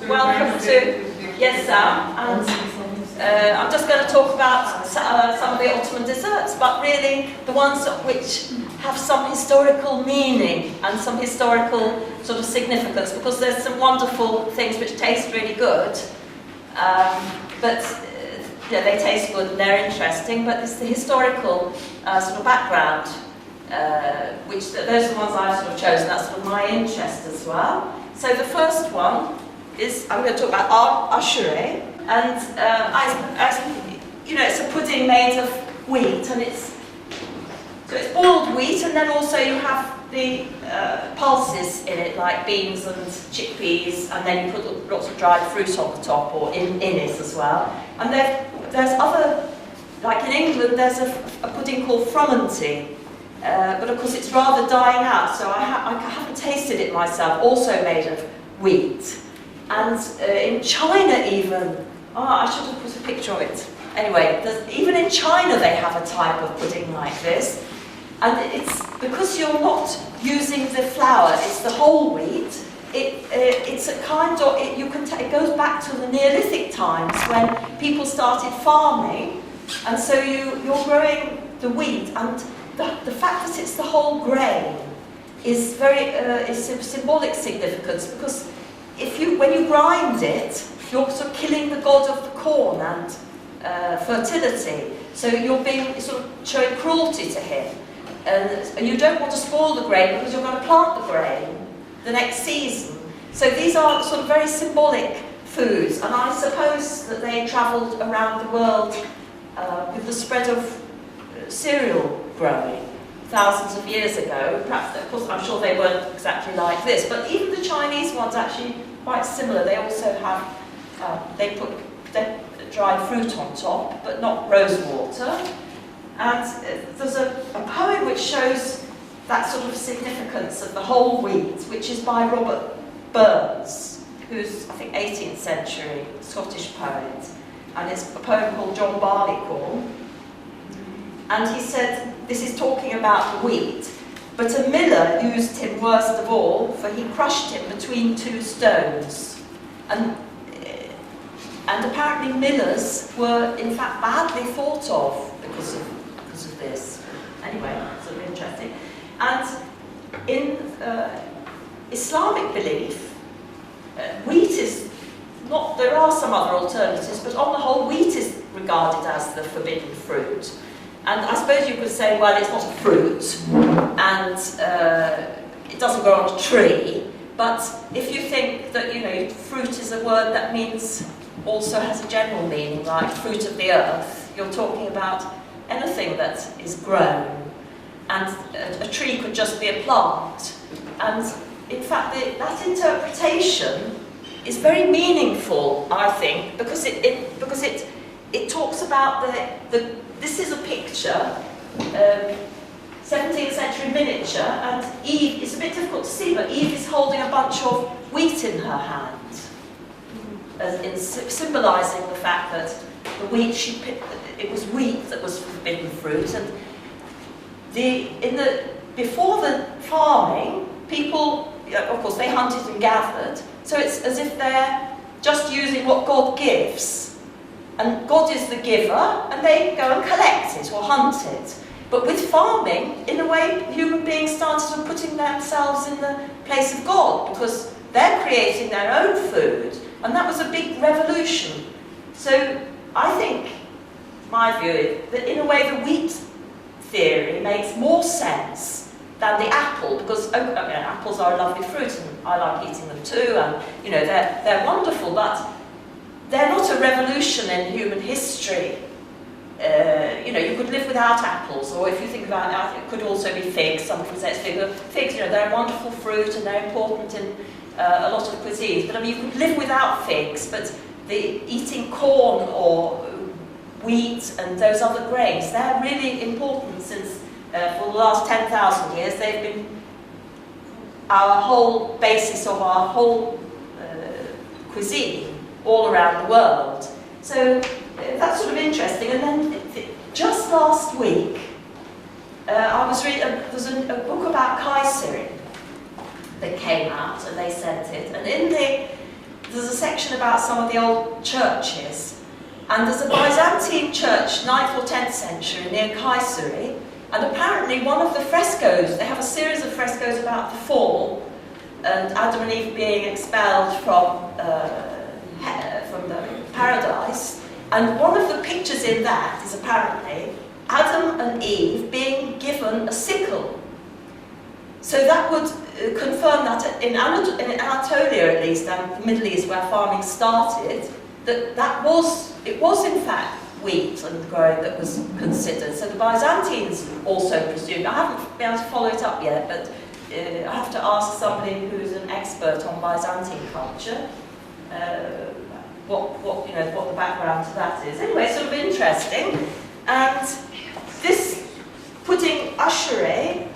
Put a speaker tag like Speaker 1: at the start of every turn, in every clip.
Speaker 1: Welcome to Yes Sam, and I'm just going to talk about some of the Ottoman desserts, but really the ones which have some historical meaning and some historical sort of significance, because there's some wonderful things which taste really good, but yeah, they taste good and they're interesting, but it's the historical sort of background, which those are the ones I've sort of chosen. That's sort of my interest as well. So the first one is, I'm going to talk about aşure, and it's a pudding made of wheat, and it's boiled wheat, and then also you have the pulses in it, like beans and chickpeas, and then you put lots of dried fruit on the top, or in it as well. And there's other, like in England, there's a pudding called frumenty, but of course it's rather dying out, so I haven't tasted it myself, also made of wheat. And in China even, I should have put a picture of it. Anyway, even in China they have a type of pudding like this. And it's because you're not using the flour, it's the whole wheat. It's a kind of, it goes back to the Neolithic times when people started farming. And so you're growing the wheat, and the fact that it's the whole grain is is of symbolic significance, because when you grind it, you're sort of killing the god of the corn and fertility. So you're being sort of showing cruelty to him, and you don't want to spoil the grain because you're going to plant the grain the next season. So these are sort of very symbolic foods, and I suppose that they travelled around the world with the spread of cereal growing thousands of years ago. Perhaps, of course, I'm sure they weren't exactly like this, but even the Chinese ones actually quite similar. They also have, they put dried fruit on top, but not rose water. And there's a poem which shows that sort of significance of the whole wheat, which is by Robert Burns, who's, I think, 18th century Scottish poet, and it's a poem called John Barleycorn. And he said, this is talking about wheat, but a miller used him worst of all, for he crushed him between two stones. And apparently millers were in fact badly thought of because of this. Anyway, sort of interesting. And in Islamic belief, wheat is not, there are some other alternatives, but on the whole wheat is regarded as the forbidden fruit. And I suppose you could say, well, it's not a fruit, and it doesn't grow on a tree, but if you think that, fruit is a word that means, also has a general meaning, like fruit of the earth, you're talking about anything that is grown, and a tree could just be a plant. And in fact, that interpretation is very meaningful, I think, because it talks about this is a picture, 17th century miniature, and Eve, it's a bit difficult to see, but Eve is holding a bunch of wheat in her hand, symbolising the fact that the wheat she picked, it was wheat that was forbidden fruit. And before the farming, people, of course, they hunted and gathered, so it's as if they're just using what God gives. And God is the giver, and they go and collect it or hunt it. But with farming, in a way, human beings started putting themselves in the place of God, because they're creating their own food, and that was a big revolution. So I think, my view is, that in a way the wheat theory makes more sense than the apple, because apples are a lovely fruit, and I like eating them too, and they're wonderful, but they're not a revolution in human history. You could live without apples, or if you think about it, it could also be figs. Some people say it's figs. They're a wonderful fruit and they're important in a lot of cuisines. But I mean, you could live without figs, but eating corn or wheat and those other grains, they're really important since for the last 10,000 years. They've been our whole basis of our whole cuisine all around the world. So that's sort of interesting. And then just last week, I was reading, there's a book about Kayseri that came out, and they sent it. And in the there's a section about some of the old churches, and there's a Byzantine church, 9th or 10th century, near Kayseri, and apparently one of the frescoes, they have a series of frescoes about the fall, and Adam and Eve being expelled from the paradise, and one of the pictures in that is apparently Adam and Eve being given a sickle. So that would confirm that in Anatolia, at least, and the Middle East, where farming started, it was in fact wheat and growing that was considered. So the Byzantines also presumed. I haven't been able to follow it up yet, but I have to ask somebody who's an expert on Byzantine culture what the background to that is. Anyway, it's sort of interesting. And this pudding aşure,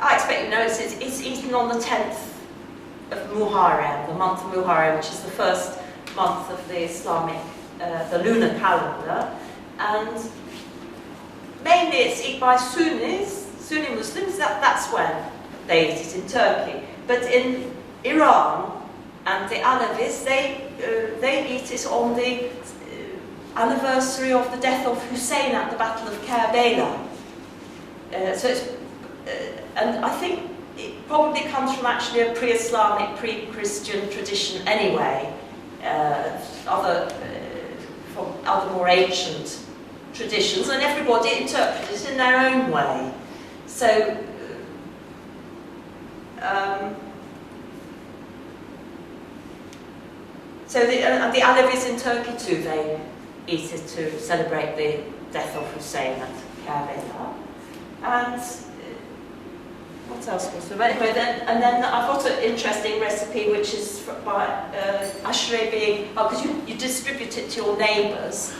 Speaker 1: I expect you know it's eaten on the 10th of Muharrem, the month of Muharrem, which is the first month of the Islamic, the lunar calendar, and mainly it's eaten by Sunni Muslims. That's when they eat it in Turkey. But in Iran and the Alevis, they eat it on the anniversary of the death of Hussein at the Battle of Kerbela. So it's, and I think it probably comes from actually a pre-Islamic, pre-Christian tradition anyway, from other more ancient traditions, and everybody interprets it in their own way. So, the Alevis in Turkey too, they eat it to celebrate the death of Hussein at Kerbela. And what else was there? Anyway, then I've got an interesting recipe which is by aşure being, because you distribute it to your neighbours.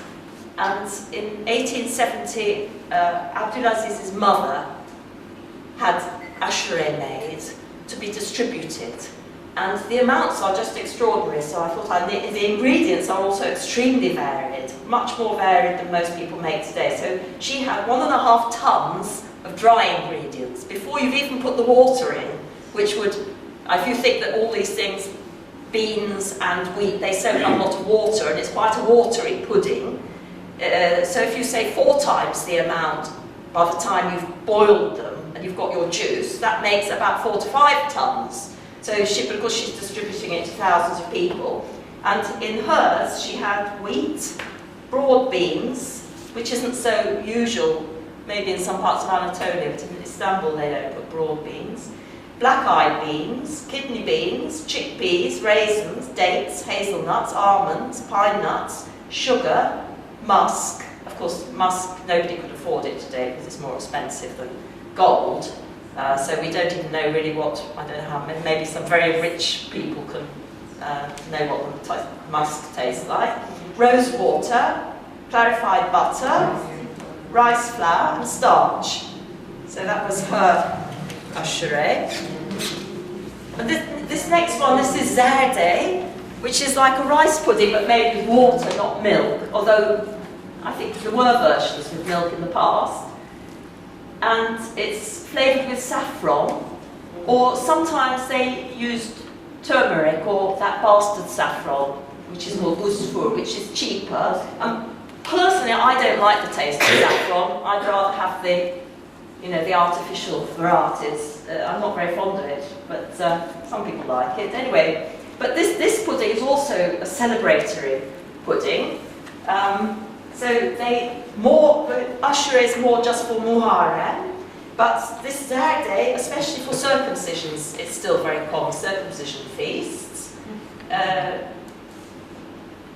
Speaker 1: And in 1870, Abdulaziz's mother had aşure made to be distributed. And the amounts are just extraordinary, so I thought the ingredients are also extremely varied, much more varied than most people make today. So she had 1.5 tons of dry ingredients before you've even put the water in, which would, if you think that all these things, beans and wheat, they soak up a lot of water, and it's quite a watery pudding. So if you say 4 times the amount by the time you've boiled them and you've got your juice, that makes about 4 to 5 tons. So because she's distributing it to thousands of people. And in hers, she had wheat, broad beans, which isn't so usual, maybe in some parts of Anatolia, but in Istanbul they don't put broad beans, black-eyed beans, kidney beans, chickpeas, raisins, dates, hazelnuts, almonds, pine nuts, sugar, musk. Of course, musk, nobody could afford it today because it's more expensive than gold. So we don't even know really what, I don't know how, maybe some very rich people can know what the musk tastes like. Rose water, clarified butter, rice flour and starch. So that was her aşure. And this next one, this is zerde, which is like a rice pudding but made with water, not milk, although I think there were versions with milk in the past. And it's flavoured with saffron, or sometimes they used turmeric or that bastard saffron, which is called usfur, which is cheaper. Personally, I don't like the taste of saffron. I'd rather have the artificial varieties. I'm not very fond of it, but some people like it. Anyway, but this pudding is also a celebratory pudding. So aşure is more just for Muharrem, but this zerde, especially for circumcisions, it's still very common, circumcision feasts.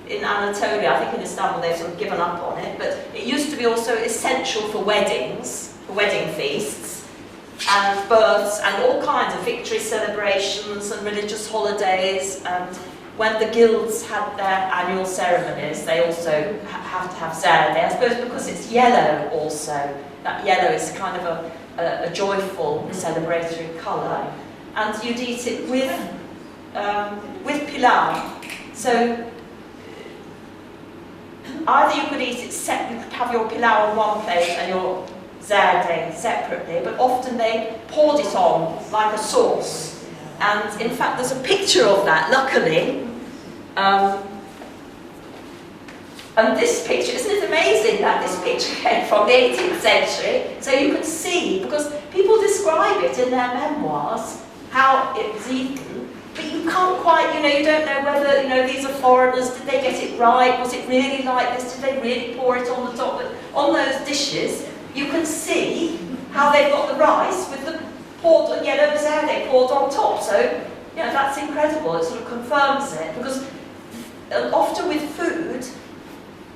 Speaker 1: In Anatolia, I think in Istanbul they've sort of given up on it, but it used to be also essential for weddings, for wedding feasts, and births, and all kinds of victory celebrations and religious holidays. And when the guilds had their annual ceremonies, they also have to have zerde, I suppose because it's yellow also. That yellow is kind of a joyful, celebratory colour. And you'd eat it with pilau. So either you could eat it you could have your pilau on one plate and your zerde separately, but often they poured it on like a sauce And in fact, there's a picture of that, luckily. And this picture, isn't it amazing that this picture came from the 18th century? So you can see, because people describe it in their memoirs, how it was eaten, but you can't quite, you don't know whether, these are foreigners, did they get it right? Was it really like this? Did they really pour it on the top? But on those dishes, you can see how they've got the rice with the poured yellow zerde poured on top. So, that's incredible. It sort of confirms it, because often with food,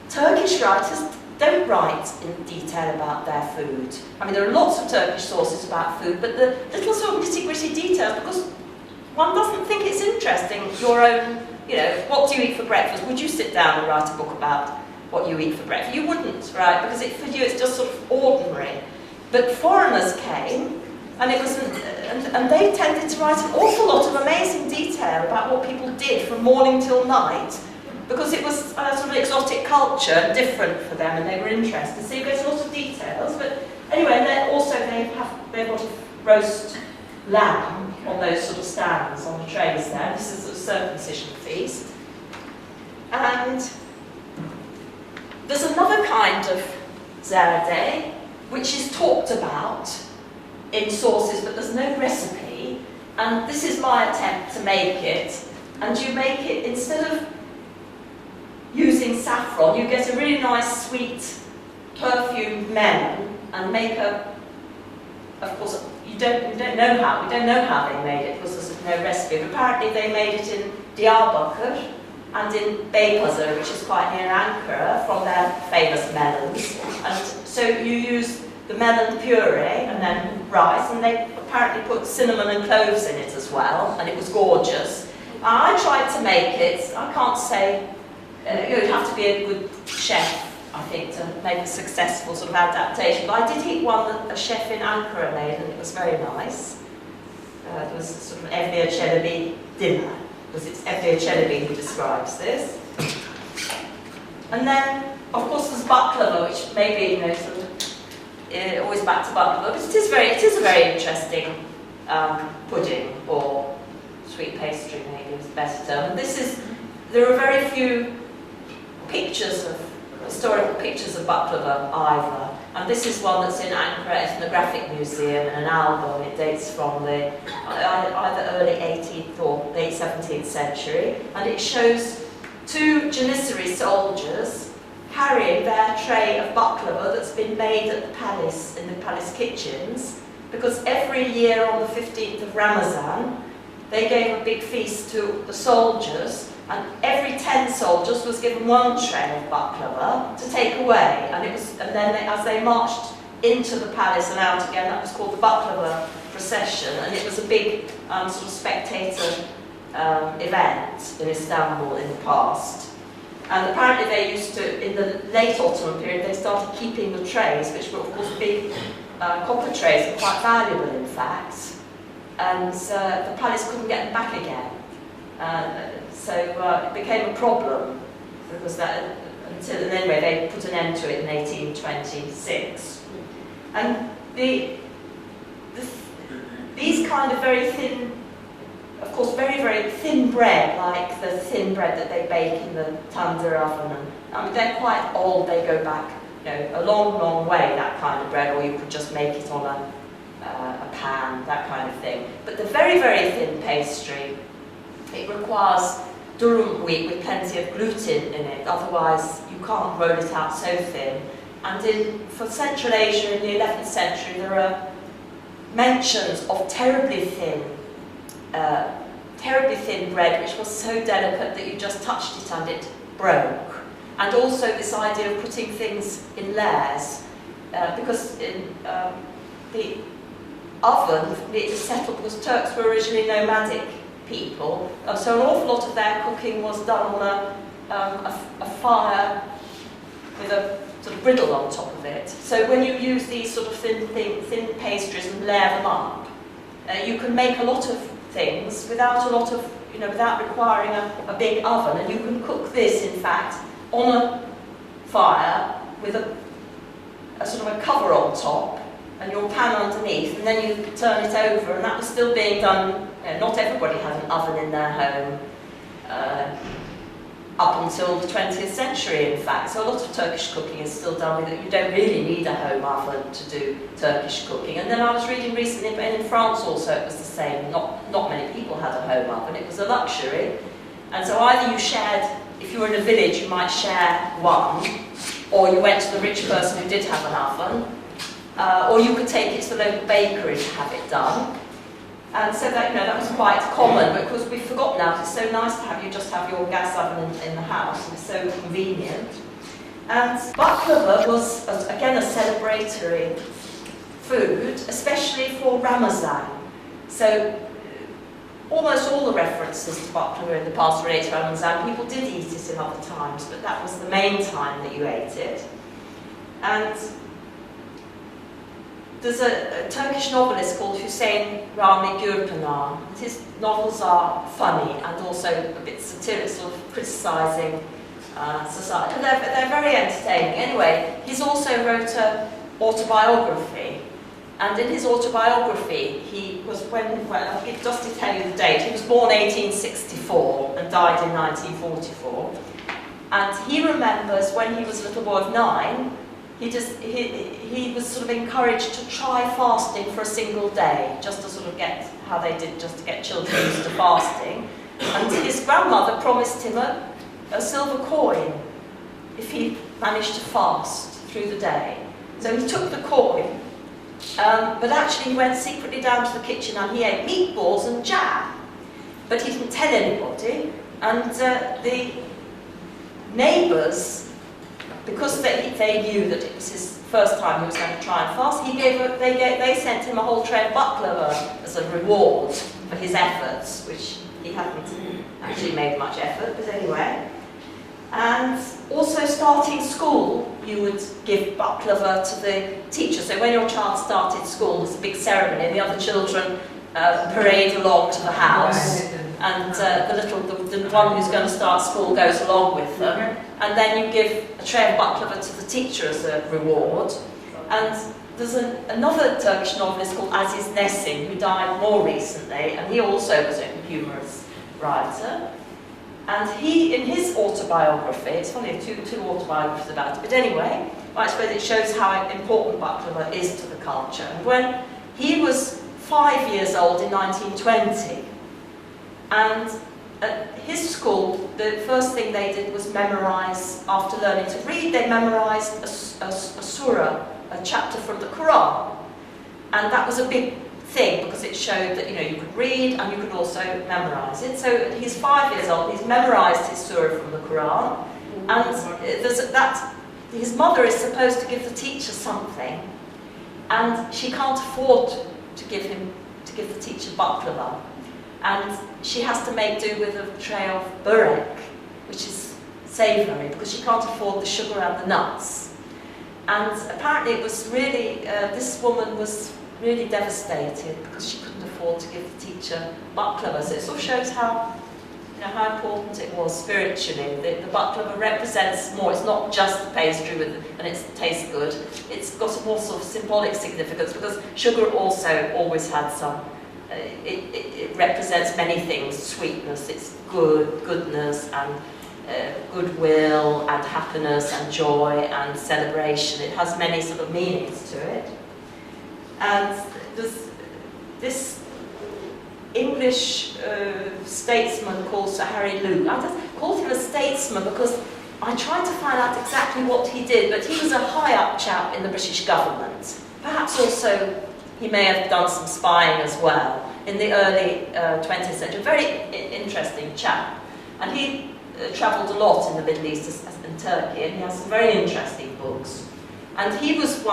Speaker 1: Turkish writers don't write in detail about their food. I mean, there are lots of Turkish sources about food, but the little sort of nitty-gritty details, because one doesn't think it's interesting, your own, what do you eat for breakfast? Would you sit down and write a book about what you eat for breakfast? You wouldn't, right? Because for you it's just sort of ordinary. But foreigners came, and it was, and they tended to write an awful lot of amazing detail about what people did from morning till night, because it was a sort of exotic culture, different for them, and they were interested. So you get a lot of details. But anyway, and then also they've got roast lamb on those sort of stands on the trays there. This is a circumcision feast. And there's another kind of zerde which is talked about in sources, but there's no recipe. And this is my attempt to make it. And you make it, instead of using saffron, you get a really nice sweet perfumed melon and make of course, we don't know how they made it because there's no recipe, but apparently they made it in Diyarbakır and in Beypazarı, which is quite near Ankara, from their famous melons. And so you use the melon puree and then rice, and they apparently put cinnamon and cloves in it as well, and it was gorgeous. I tried to make it. I can't say, you'd have to be a good chef, I think, to make a successful sort of adaptation. But I did eat one that a chef in Ankara made, and it was very nice. It was sort of Evliya Çelebi dinner, because it's Evliya Çelebi who describes this. And then, of course, there's baklava, which maybe, sort of, always back to baklava, but it is a very interesting pudding, or sweet pastry, maybe is the better term. And there are very few historical pictures of baklava either. And this is one that's in Ankara Ethnographic Museum, and an album. It dates from the either early 18th or late 17th century. And it shows two Janissary soldiers carrying their tray of baklava that's been made at the palace, in the palace kitchens, because every year on the 15th of Ramazan, they gave a big feast to the soldiers, and every 10 soldiers was given one tray of baklava to take away. And then as they marched into the palace and out again, that was called the baklava procession, and it was a big sort of spectator event in Istanbul in the past. And apparently they used to, in the late Ottoman period, they started keeping the trays, which were of course big copper trays, and quite valuable in fact. And the palace couldn't get them back again. So it became a problem, because and anyway they put an end to it in 1826. And these kind of very thin, of course very, very thin bread, like the thin bread that they bake in the tandoor oven, and they're quite old, they go back a long, long way, that kind of bread, or you could just make it on a pan, that kind of thing. But the very, very thin pastry, it requires durum wheat with plenty of gluten in it, otherwise you can't roll it out so thin. And for Central Asia in the 11th century, there are mentions of terribly thin bread, which was so delicate that you just touched it and it broke. And also this idea of putting things in layers, because in the oven, it was settled because Turks were originally nomadic people, so an awful lot of their cooking was done on a fire with a sort of griddle on top of it. So when you use these sort of thin pastries and layer them up, you can make a lot of things without without requiring a big oven, and you can cook this, in fact, on a fire with a sort of a cover on top, and your pan underneath, and then you turn it over, and that was still being done. Not everybody had an oven in their home up until the 20th century, in fact. So a lot of Turkish cooking is still done with it. You don't really need a home oven to do Turkish cooking. And then I was reading recently, and in France also it was the same. Not many people had a home oven. It was a luxury. And so either you shared, if you were in a village, you might share one, or you went to the rich person who did have an oven, or you could take it to the local bakery to have it done. And so that, that was quite common, because we've forgotten now, it's so nice to have just have your gas oven in the house, and it's so convenient. And baklava was, again, a celebratory food, especially for Ramazan. So almost all the references to baklava in the past relate to Ramazan. People did eat it in other times, but that was the main time that you ate it. And there's a Turkish novelist called Hüseyin Rami Gürpınar. His novels are funny and also a bit satiric, sort of criticising society. And they're very entertaining. Anyway, he's also wrote an autobiography. And in his autobiography, he was just to tell you the date, he was born 1864 and died in 1944. And he remembers when he was a little boy of 9, he was sort of encouraged to try fasting for a single day, just to sort of get how they did, just to get children used to fasting. And his grandmother promised him a silver coin if he managed to fast through the day. So he took the coin, but actually he went secretly down to the kitchen and he ate meatballs and jam. But he didn't tell anybody, and the neighbours, because they knew that it was his first time he was going to try and fast, they sent him a whole tray of baklava as a reward for his efforts, which he hadn't actually made much effort, but anyway. And also starting school, you would give baklava to the teacher. So when your child started school, there's a big ceremony, and the other children parade along to the house. And the one who's going to start school goes along with them. And then you give a tray of baklava to the teacher as a reward. And there's another Turkish novelist called Aziz Nesin, who died more recently, and he also was a humorous writer. And he, in his autobiography, it's funny, two autobiographies about it, but anyway, I suppose it shows how important baklava is to the culture. And when he was 5 years old in 1920, and at his school, the first thing they did was memorise, after learning to read, they memorised a surah, a chapter from the Quran. And that was a big thing, because it showed that you could read and you could also memorise it. So he's 5 years old, he's memorised his surah from the Quran, and his mother is supposed to give the teacher something, and she can't afford to give the teacher baklava. And she has to make do with a tray of burek, which is savoury, because she can't afford the sugar and the nuts. And apparently it was really, this woman was really devastated because she couldn't afford to give the teacher baklava. So it sort of shows how important it was spiritually. The baklava represents more, it's not just the pastry and it tastes good, it's got a more sort of symbolic significance, because sugar also always had some, it represents many things: sweetness, it's goodness, and goodwill, and happiness, and joy, and celebration. It has many sort of meanings to it. And there's this English statesman called Sir Harry Luke. I just called him a statesman because I tried to find out exactly what he did, but he was a high-up chap in the British government. Perhaps also he may have done some spying as well in the early 20th century. A very interesting chap. And he travelled a lot in the Middle East and Turkey, and he has some very interesting books. And he was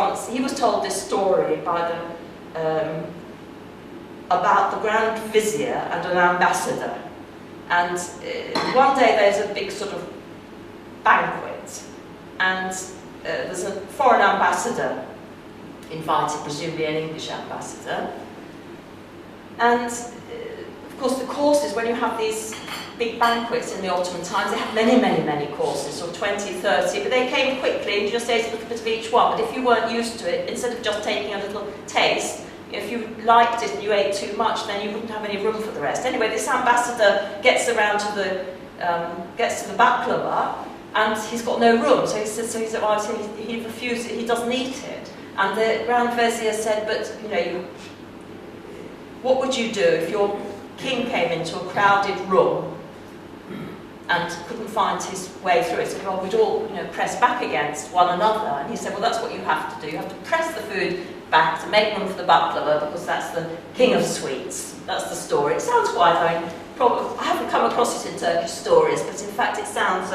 Speaker 1: told this story by about the Grand Vizier and an ambassador. And one day there's a big sort of banquet, and there's a foreign ambassador invited, presumably an English ambassador. And of course the courses, when you have these big banquets in the Ottoman times. They had many, many, many courses, sort of 20, 30, but they came quickly and you just ate a little bit of each one. But if you weren't used to it, instead of just taking a little taste, if you liked it and you ate too much, then you wouldn't have any room for the rest. Anyway, this ambassador gets around to the baklava, and he's got no room. So he said, well, he refused it. He doesn't eat it. And the Grand Vizier said, but you know, what would you do if your king came into a crowded room and couldn't find his way through it? He said, well, we'd all, you know, press back against one another. And he said, well, that's what you have to do. You have to press the food back to make room for the baklava, because that's the king of sweets. That's the story. It sounds quite, I haven't come across it in Turkish stories, but in fact it sounds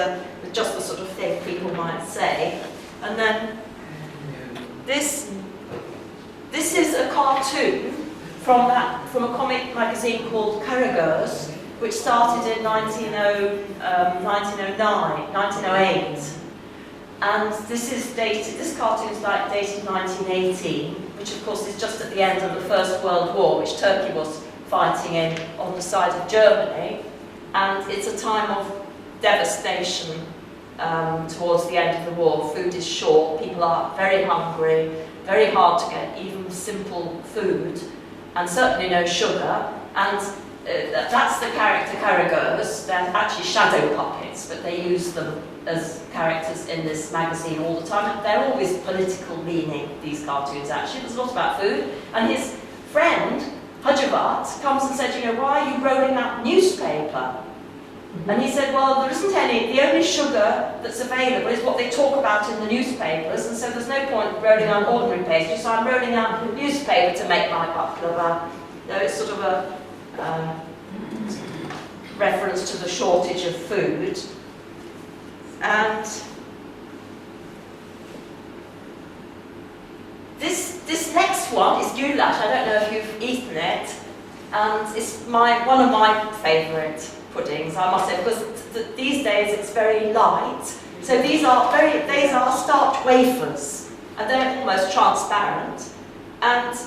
Speaker 1: just the sort of thing people might say. And then this is a cartoon from a comic magazine called Karagöz, which started in 1908. And this cartoon is dated 1918, which of course is just at the end of the First World War, which Turkey was fighting in on the side of Germany. And it's a time of devastation towards the end of the war. Food is short, people are very hungry, very hard to get even simple food, and certainly no sugar. And that's the character Karagöz. They're actually shadow puppets, but they use them as characters in this magazine all the time. They're always political leaning, these cartoons actually. There's a lot about food. And his friend, Hacivat, comes and said, you know, why are you rolling out newspaper? And he said, well, there isn't any. The only sugar that's available is what they talk about in the newspapers, and so there's no point rolling out ordinary pastry, so I'm rolling out newspaper to make my baklava. It's sort of a reference to the shortage of food. And this next one is goulash. I don't know if you've eaten it, and it's one of my favourite puddings, I must say, because these days it's very light. So these are starch wafers, and they're almost transparent. And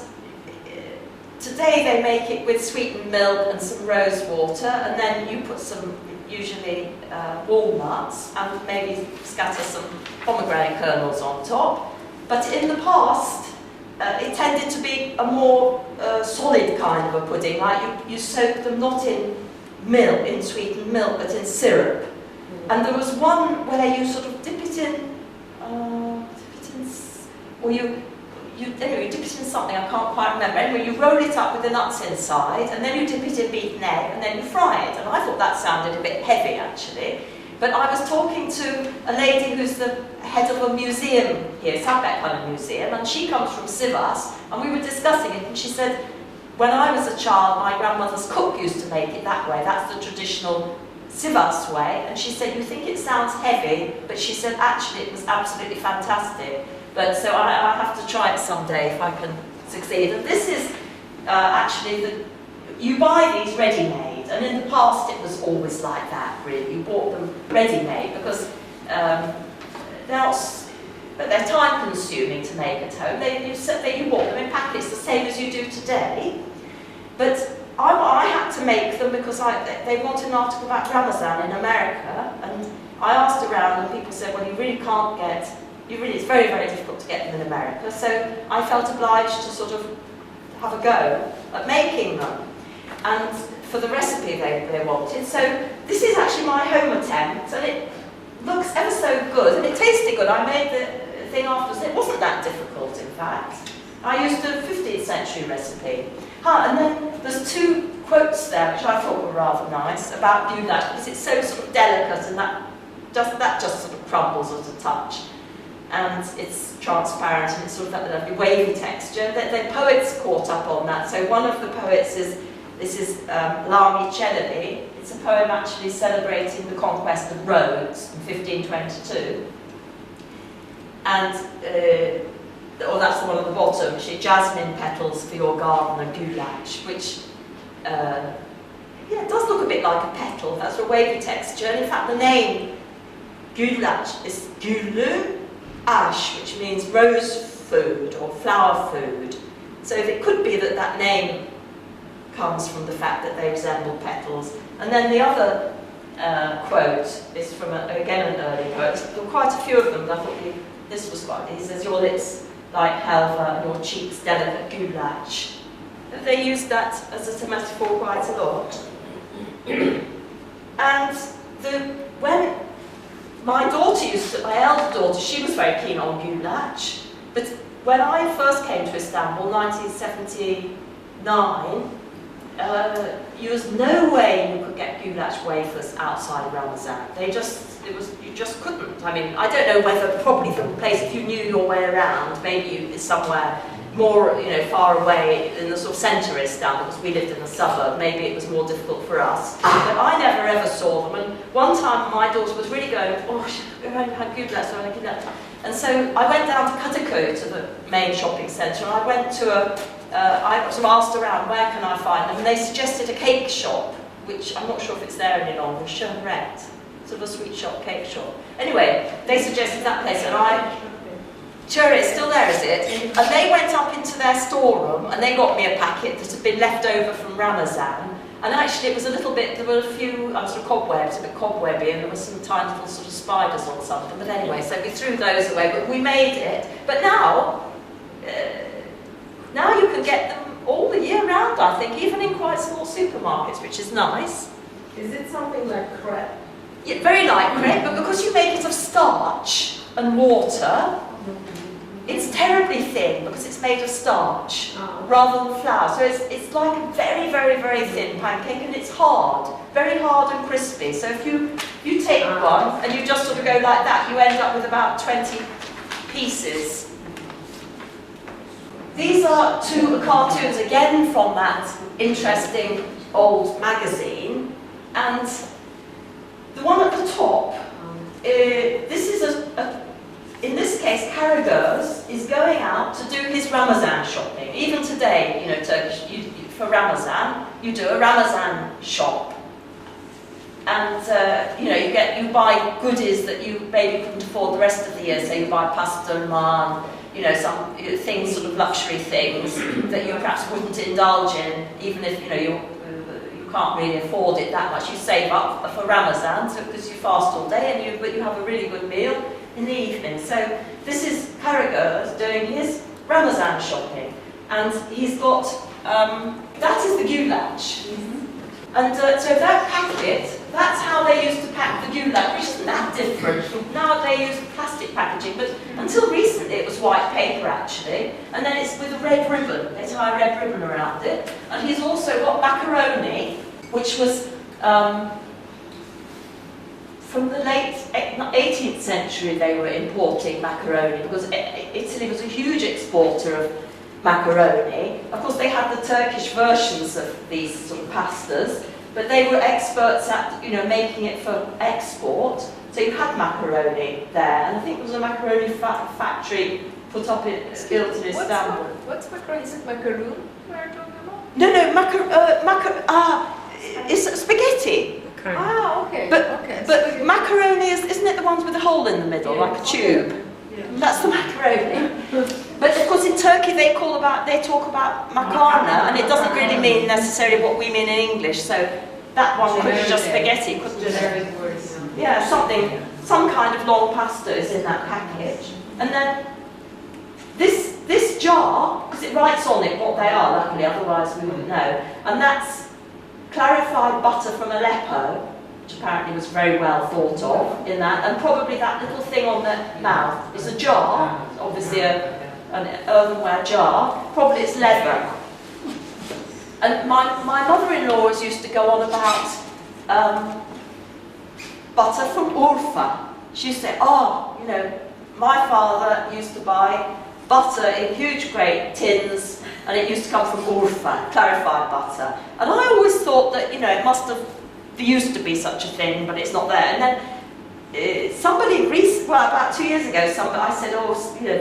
Speaker 1: today they make it with sweetened milk and some rose water, and then you put some, usually walnuts, and maybe scatter some pomegranate kernels on top. But in the past, it tended to be a more solid kind of a pudding, like you soak them not in milk, in sweetened milk, but in syrup. And there was one where you sort of dip it in, or you dip it in something, I can't quite remember. Anyway, you roll it up with the nuts inside, and then you dip it in beaten egg, and then you fry it. And I thought that sounded a bit heavy, actually. But I was talking to a lady who's the head of a museum here, Saatbekane Museum, and she comes from Sivas, and we were discussing it, and she said, when I was a child, my grandmother's cook used to make it that way. That's the traditional Sivas way. And she said, you think it sounds heavy, but she said, actually, it was absolutely fantastic. But so I have to try it someday if I can succeed. And this is actually, you buy these ready-made, and in the past it was always like that, really. You bought them ready-made because they're time-consuming to make at home. You bought them in packets, the same as you do today. But I had to make them because they wanted an article about Ramazan in America, and I asked around, and people said, well, you really can't get, it's very, very difficult to get them in America. So I felt obliged to sort of have a go at making them, and for the recipe they wanted. So this is actually my home attempt, and it looks ever so good, and it tasted good. I made the thing afterwards. It wasn't that difficult, in fact. I used a 15th century recipe. And then there's two quotes there, which I thought were rather nice, about goulash, because it's so sort of delicate, and that just sort of crumbles at a touch. And it's transparent, and it's sort of that lovely wavy texture. The poets caught up on that. So one of the poets is Lami Çelebi. It's a poem actually celebrating the conquest of Rhodes in 1522. And that's the one at the bottom, actually, jasmine petals for your garden and goulash, which it does look a bit like a petal. That's a wavy texture. And in fact, the name goulash is gülü ash, which means rose food or flower food. So it could be that name comes from the fact that they resemble petals. And then the other quote. It's from, again, an early quote. There were quite a few of them, but I thought this was quite, he says, your lips like helva, your cheeks delicate goulash. They used that as a metaphor quite a lot. And when my daughter my elder daughter, she was very keen on goulash, but when I first came to Istanbul, 1979, there was no way you could get goulash wafers outside Ramazan. You just couldn't. I mean, I don't know whether, probably the place, if you knew your way around, maybe it's somewhere more, far away in the sort of centre of Istanbul, because we lived in a suburb, maybe it was more difficult for us. But I never ever saw them. And one time my daughter was really going, we haven't had goulash, and so I went down to Kadıköy, to the main shopping centre, and I went to I sort of asked around, where can I find them? And they suggested a cake shop, which I'm not sure if it's there any longer, Işın, sort of a sweet shop, cake shop. Anyway, they suggested that place, and sure, it's still there, is it? And they went up into their storeroom, and they got me a packet that had been left over from Ramazan. And actually, it was a little bit, there were a few sort of cobwebs, a bit cobwebby, and there were some tiny little sort of spiders on something. But anyway, so we threw those away, but we made it. But now you can get them all the year round, I think, even in quite small supermarkets, which is nice.
Speaker 2: Is it something like crepe?
Speaker 1: Yeah, very like crepe, but because you make it of starch and water, it's terribly thin because it's made of starch rather than flour. So it's like a very, very, very thin pancake, and it's hard, very hard and crispy. So if you take one and you just sort of go like that, you end up with about 20 pieces. These are two cartoons, again from that interesting old magazine, and the one at the top, this is in this case, Karagöz is going out to do his Ramazan shopping. Even today, Turkish, for Ramazan, you do a Ramazan shop. And, you buy goodies that you maybe couldn't afford the rest of the year. So you buy pastırma, some things, sort of luxury things that you perhaps wouldn't indulge in, even if, you can't really afford it that much. You save up for Ramazan, so because you fast all day, but you have a really good meal in the evening. So this is Karagöz doing his Ramazan shopping, and he's got, that is the goulash. And so that packet, that's how they used to pack the goulash, which isn't that different. Now they use plastic packaging, but until recently it was white paper actually, and then it's with a red ribbon. They tie a red ribbon around it. And he's also got macaroni, which was from the late 18th century they were importing macaroni, because Italy was a huge exporter of macaroni. Of course, they had the Turkish versions of these sort of pastas, but they were experts at, making it for export. So you had macaroni there, and I think there was a macaroni factory put up in built in Istanbul.
Speaker 2: What's macaroni? Is it macaroon we're talking about?
Speaker 1: No, it's spaghetti.
Speaker 2: Okay. Okay.
Speaker 1: But macaroni isn't it the ones with a hole in the middle, like a tube?
Speaker 2: Yeah.
Speaker 1: That's the macaroni. But of course in Turkey they talk about makarna, and it doesn't really mean necessarily what we mean in English. So that one could be just spaghetti, couldn't it?
Speaker 2: Generic words.
Speaker 1: Yeah, some kind of long pasta is in that package. And then this jar, because it writes on it what they are, luckily, otherwise we wouldn't know. And that's clarified butter from Aleppo, which apparently was very well thought of in that, and probably that little thing on the mouth is a jar, obviously an earthenware jar, probably it's leather. And my mother-in-law always used to go on about butter from Urfa. She used to say, my father used to buy butter in huge great tins, and it used to come from Urfa, clarified butter. And I always thought that, it must have, there used to be such a thing, but it's not there. And then somebody, about 2 years ago, I said,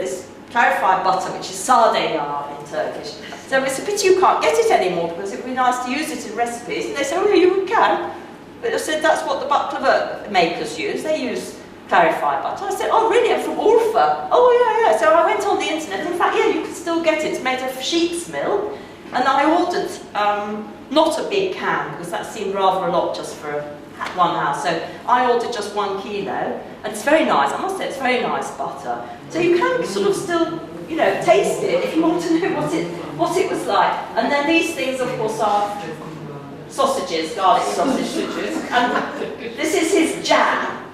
Speaker 1: this clarified butter, which is sardeya in Turkish. So it's a pity you can't get it anymore, because it would be nice to use it in recipes. And they said, you can. But I said, that's what the baklava makers use. They use clarified butter. I said, really, I'm from Urfa. Yeah. So I went on the internet, and in fact, you can still get it. It's made of sheep's milk. And I ordered not a big can, because that seemed rather a lot just for one house. So I ordered just 1 kilo, and it's very nice. I must say, it's very nice butter. So you can sort of still, you know, taste it if you want to know what it was like. And then these things, of course, are sausages, garlic sausages, and this is his jam.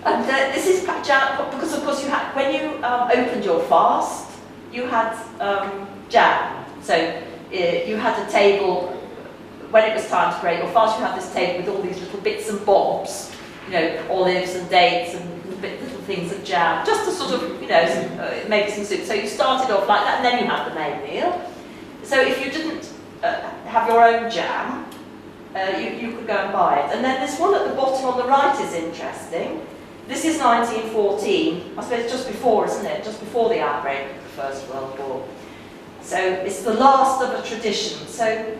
Speaker 1: And this is jam because, of course, you had when you opened your fast, you had jam. So you had a table. When it was time to break your fast, you had this table with all these little bits and bobs, you know, olives and dates and little things of jam, just to sort of, you know, make some soup. So you started off like that, and then you had the main meal. So if you didn't have your own jam, you could go and buy it. And then this one at the bottom on the right is interesting. This is 1914. I suppose just before, isn't it? Just before the outbreak of the First World War. So it's the last of a tradition. So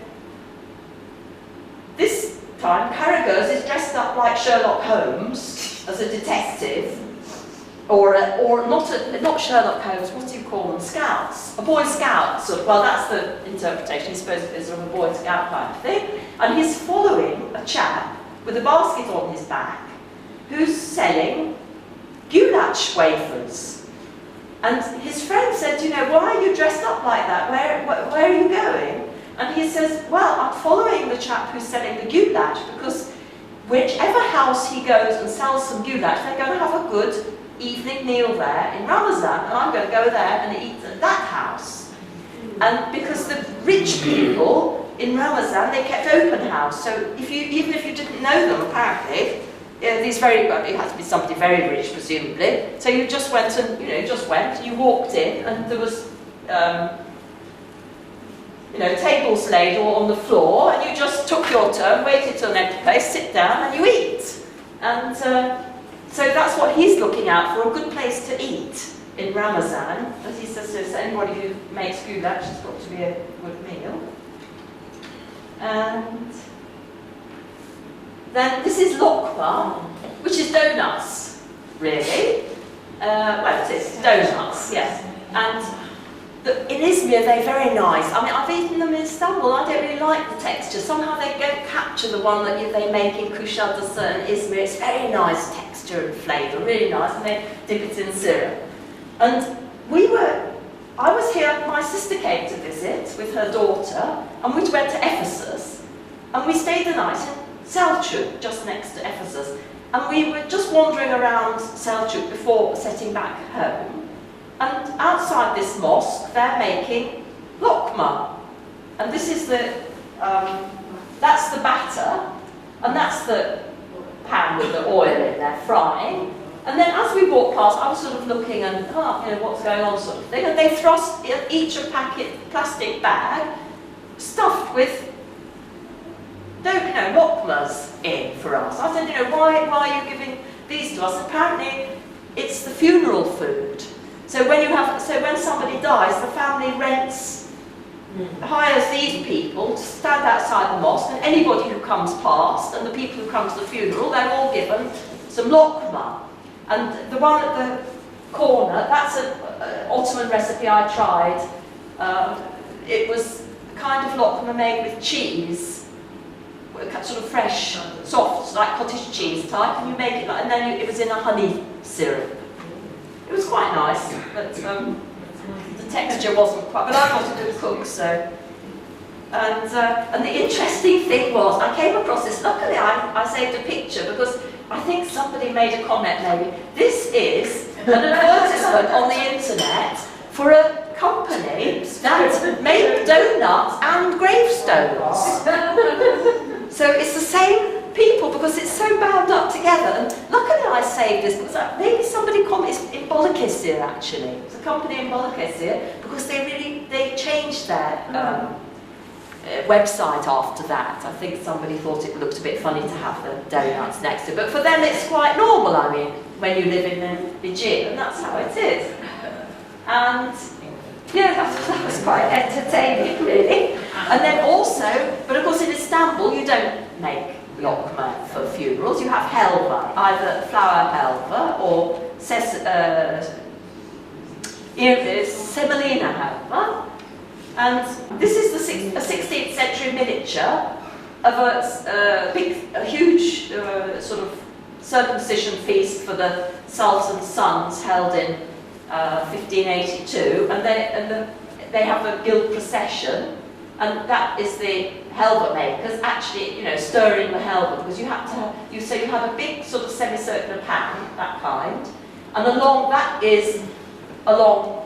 Speaker 1: this time, Carragher's is dressed up like Sherlock Holmes as a detective, or not Sherlock Holmes. What do you call them? Scouts, a Boy Scout. Well, that's the interpretation. He's supposed to be sort of a Boy Scout kind of thing, and he's following a chap with a basket on his back, who's selling goulash wafers. And his friend said, you know, why are you dressed up like that? Where are you going? And he says, well, I'm following the chap who's selling the goulash, because whichever house he goes and sells some goulash, they're going to have a good evening meal there in Ramazan, and I'm going to go there and eat at that house. And because the rich people in Ramazan, they kept open house, so even if you didn't know them, apparently, it had to be somebody very rich, presumably. So you just went and, you walked in, and there was, tables laid all on the floor, and you just took your turn, waited till an empty place, sit down, and you eat. And so that's what he's looking out for, a good place to eat in Ramazan. As he says, so anybody who makes goulash has got to be a good meal. And then this is lokma, which is donuts, really. Well, it is donuts, yes. And in Izmir, they're very nice. I mean, I've eaten them in Istanbul. I don't really like the texture. Somehow they don't capture the one that they make in Kuşadası and Izmir. It's very nice texture and flavour, really nice, and they dip it in syrup. And I was here, my sister came to visit with her daughter, and we went to Ephesus, and we stayed the night in Selçuk, just next to Ephesus. And we were just wandering around Selçuk before setting back home. And outside this mosque, they're making lokma. And this is that's the batter, and that's the pan with the oil in there, frying. And then as we walked past, I was sort of looking and, what's going on sort of thing. And they thrust each a plastic bag stuffed with, lokmas in for us. I said, why are you giving these to us? Apparently, it's the funeral food. So when somebody dies, the family hires these people to stand outside the mosque, and anybody who comes past, and the people who come to the funeral, they're all given some lokma. And the one at the corner, that's an Ottoman recipe I tried. It was kind of lokma made with cheese, sort of fresh, soft, like cottage cheese type, and you make it and then it was in a honey syrup. It was quite nice, but the texture wasn't quite. But I'm not a good cook, so. And the interesting thing was, I came across this. Luckily, I saved a picture because I think somebody made a comment. Maybe this is an advertisement on the internet for a company that made donuts and gravestones. So it's the same people because it's so bound up together. And luckily I saved this because maybe somebody commented in Balıkesir actually. It's a company in Balıkesir because they changed their website after that. I think somebody thought it looked a bit funny to have the donuts next to it. But for them it's quite normal, I mean, when you live in Beijing, and that's how it is. And yeah, that was quite entertaining, really. And then also, but of course in Istanbul you don't make lokma for funerals. You have helva, either flour helva or semolina helva. And this is a 16th century miniature of a huge sort of circumcision feast for the Sultan's sons held in 1582, and they have a guild procession, and that is the helva makers actually, stirring the helva, because you have a big sort of semicircular pan, that kind, and along that is a long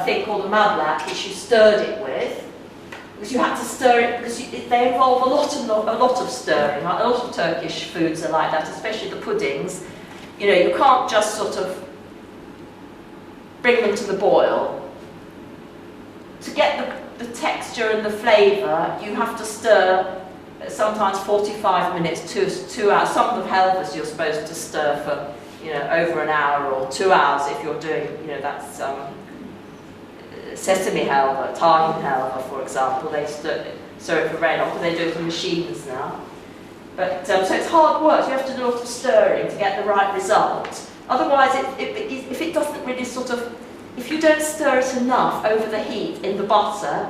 Speaker 1: thing called a madlak, which you stirred it with, because you had to stir it, because they involve a lot of stirring. Like, a lot of Turkish foods are like that, especially the puddings. You can't just sort of bring them to the boil. To get the texture and the flavour, you have to stir sometimes 45 minutes to 2 hours. Some of the helvas you're supposed to stir for, over an hour or 2 hours if you're doing, that's sesame helva, tahin helva, for example. They stir it for very long, because they do it with machines now. But so it's hard work. You have to do a lot of stirring to get the right result. Otherwise, if it doesn't really sort of, if you don't stir it enough over the heat in the butter,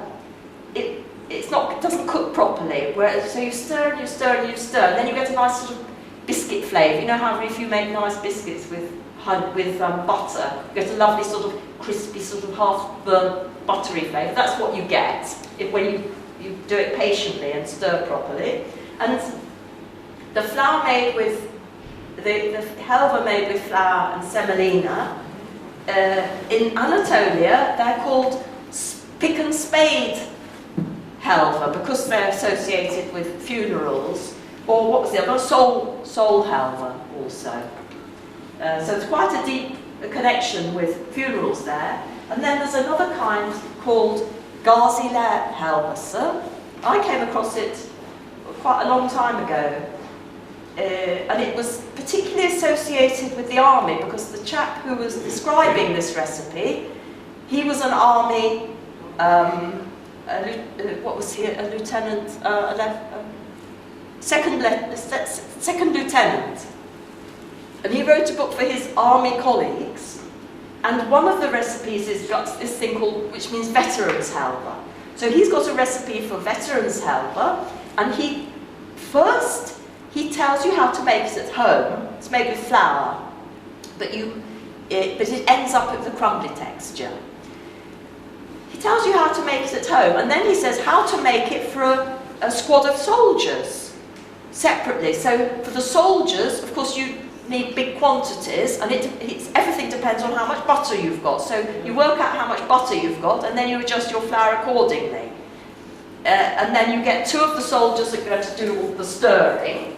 Speaker 1: it doesn't cook properly. So you stir and you stir and you stir, and then you get a nice sort of biscuit flavour. You know how if you make nice biscuits with butter, you get a lovely sort of crispy, sort of half-burnt buttery flavour. That's what you get when you do it patiently and stir properly. And the flour made with the helva made with flour and semolina. In Anatolia, they're called pick and spade helva, because they're associated with funerals, or what was the other? Soul helva also. So it's quite a deep connection with funerals there. And then there's another kind called Gaziler helvası. I came across it quite a long time ago. And it was particularly associated with the army, because the chap who was describing this recipe, he was an army, what was he, a lieutenant, second lieutenant. And he wrote a book for his army colleagues, and one of the recipes is got this thing called, which means veterans helva. So he's got a recipe for veterans helva, and he tells you how to make it at home. It's made with flour, but it ends up with a crumbly texture. He tells you how to make it at home, and then he says how to make it for a squad of soldiers separately. So for the soldiers, of course, you need big quantities, and everything depends on how much butter you've got. So you work out how much butter you've got, and then you adjust your flour accordingly. And then you get 2 of the soldiers that are going to do all the stirring,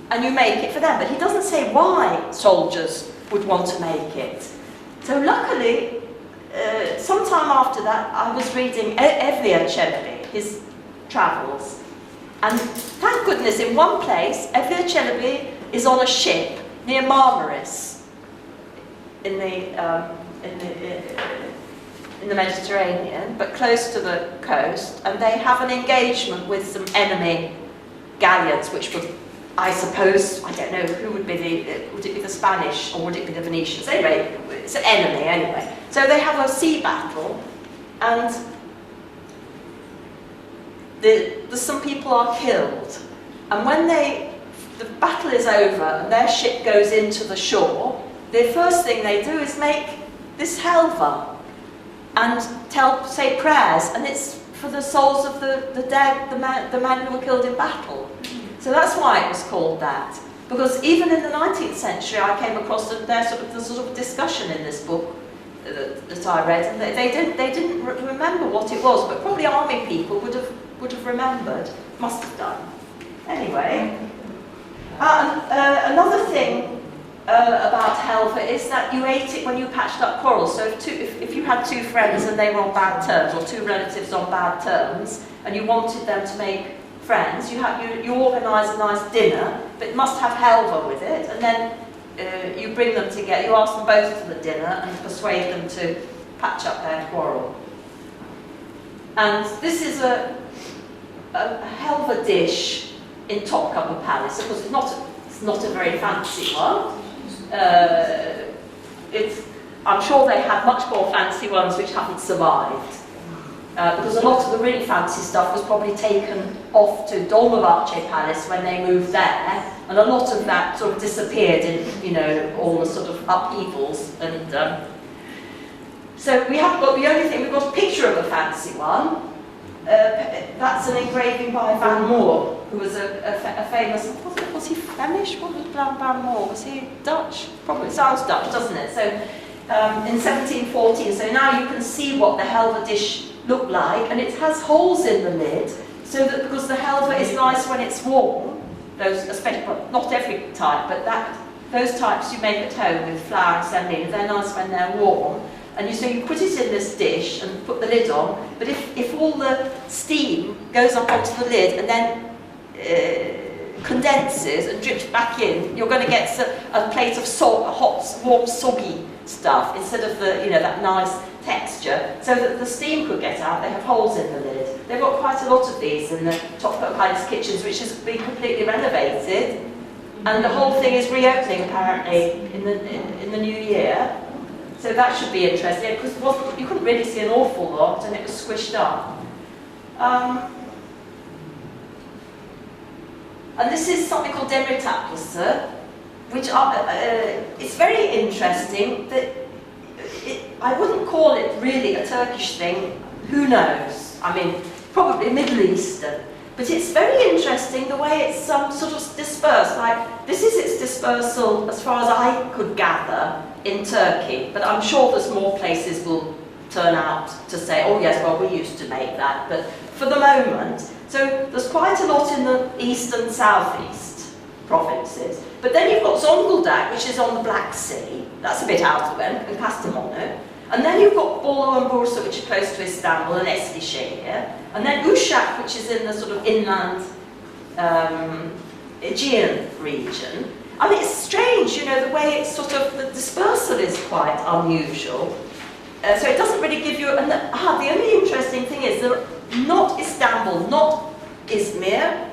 Speaker 1: and you make it for them. But he doesn't say why soldiers would want to make it. So luckily, sometime after that, I was reading Evliya Çelebi, his travels. And thank goodness, in one place, Evliya Çelebi is on a ship near Marmaris in the Mediterranean, but close to the coast, and they have an engagement with some enemy galleons, which would, I suppose, I don't know, who would it be the Spanish or would it be the Venetians? Anyway, it's an enemy anyway. So they have a sea battle, and some people are killed. And when the battle is over and their ship goes into the shore, the first thing they do is make this helva and say prayers, and it's for the souls of the dead, the men who were killed in battle. So that's why it was called that. Because even in the 19th century, I came across the sort of discussion in this book that I read, and they didn't remember what it was, but probably army people would have remembered, must have done. Anyway, another thing about helva is that you ate it when you patched up quarrels. So if you had 2 friends and they were on bad terms, or 2 relatives on bad terms, and you wanted them to make friends, you organise a nice dinner, but it must have helva with it, and then you bring them together, you ask them both to the dinner and persuade them to patch up their quarrel. And this is a helva dish in Topkapı Palace. Of course, it's not a very fancy one. I'm sure they have much more fancy ones which haven't survived. because a lot of the really fancy stuff was probably taken off to Dolmabahce Palace when they moved there, and a lot of that sort of disappeared in, you know, all the sort of upheavals. And so we haven't got the only thing, we've got a picture of a fancy one. That's an engraving by Van Moor, who was a famous, was he Flemish? What was Van Moor? Was he Dutch? Probably, sounds Dutch, doesn't it? So in 1714, so now you can see what the helva dish looked like, and it has holes in the lid, so that because the helva is nice when it's warm, those, especially, well, not every type, but those types you make at home with flour and semolina, they're nice when they're warm. And so you put it in this dish and put the lid on, but if all the steam goes up onto the lid and then condenses and drips back in, you're going to get a plate of hot, warm, soggy stuff instead of the, you know, that nice texture, so that the steam could get out. They have holes in the lid. They've got quite a lot of these in the Topkapı Palace kitchens, which has been completely renovated, and the whole thing is reopening apparently in the new year. So that should be interesting, because you couldn't really see an awful lot, and it was squished up. And this is something called demir tatlısı, which it's very interesting that I wouldn't call it really a Turkish thing. Who knows? I mean, probably Middle Eastern. But it's very interesting the way it's sort of dispersed. Like, this is its dispersal, as far as I could gather, in Turkey. But I'm sure there's more places will turn out to say, oh yes, well, we used to make that. But for the moment, so there's quite a lot in the east and southeast provinces. But then you've got Zonguldak, which is on the Black Sea. That's a bit out of the way, and Kastamonu. And then you've got Bolu and Bursa, which are close to Istanbul, and Eskişehir. And then Uşak, which is in the sort of inland Aegean region. I mean, it's strange, you know, the way it's sort of, the dispersal is quite unusual. So it doesn't really give you, and the only interesting thing is, not Istanbul, not Izmir,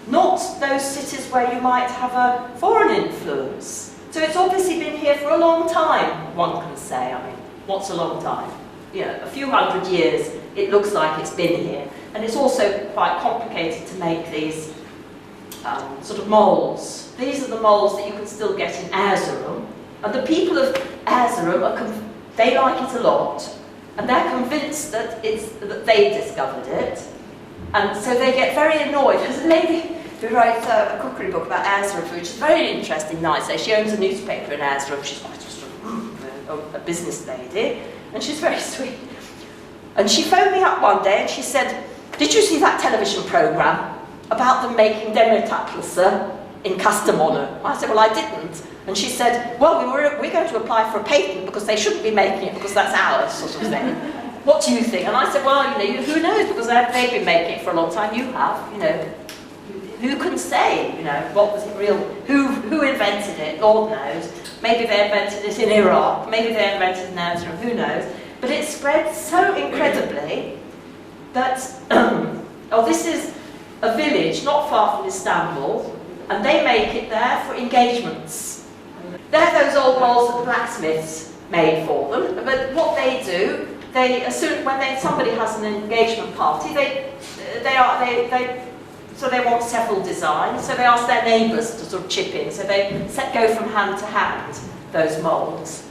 Speaker 1: not those cities where you might have a foreign influence. So it's obviously been here for a long time, one can say. I mean, what's a long time? You know, a few hundred years, it looks like it's been here. And it's also quite complicated to make these sort of moulds. These are the moulds that you can still get in Erzurum. And the people of Erzurum, they like it a lot. And they're convinced that they discovered it. And so they get very annoyed. There's a lady who writes a cookery book about Erzurum, which is very interesting, nice. She owns a newspaper in Erzurum. She's quite a business lady, and she's very sweet. And she phoned me up one day and she said, did you see that television programme about them making demir tatlısı in Kastamonu? I said, well, I didn't. And she said, well, we're going to apply for a patent because they shouldn't be making it because that's ours, sort of thing. What do you think? And I said, well, you know, who knows, because they've been making it for a long time. You have, you know. Who can say, you know, what was it real, who invented it? Lord knows. Maybe they invented it in Iraq, maybe they invented it in Erzurum, who knows. But it spread so incredibly that, oh, this is a village not far from Istanbul, and they make it there for engagements. They're those old molds that the blacksmiths made for them, but what they do, when somebody has an engagement party, so they want several designs, so they ask their neighbours to sort of chip in, so they go from hand to hand, those moulds.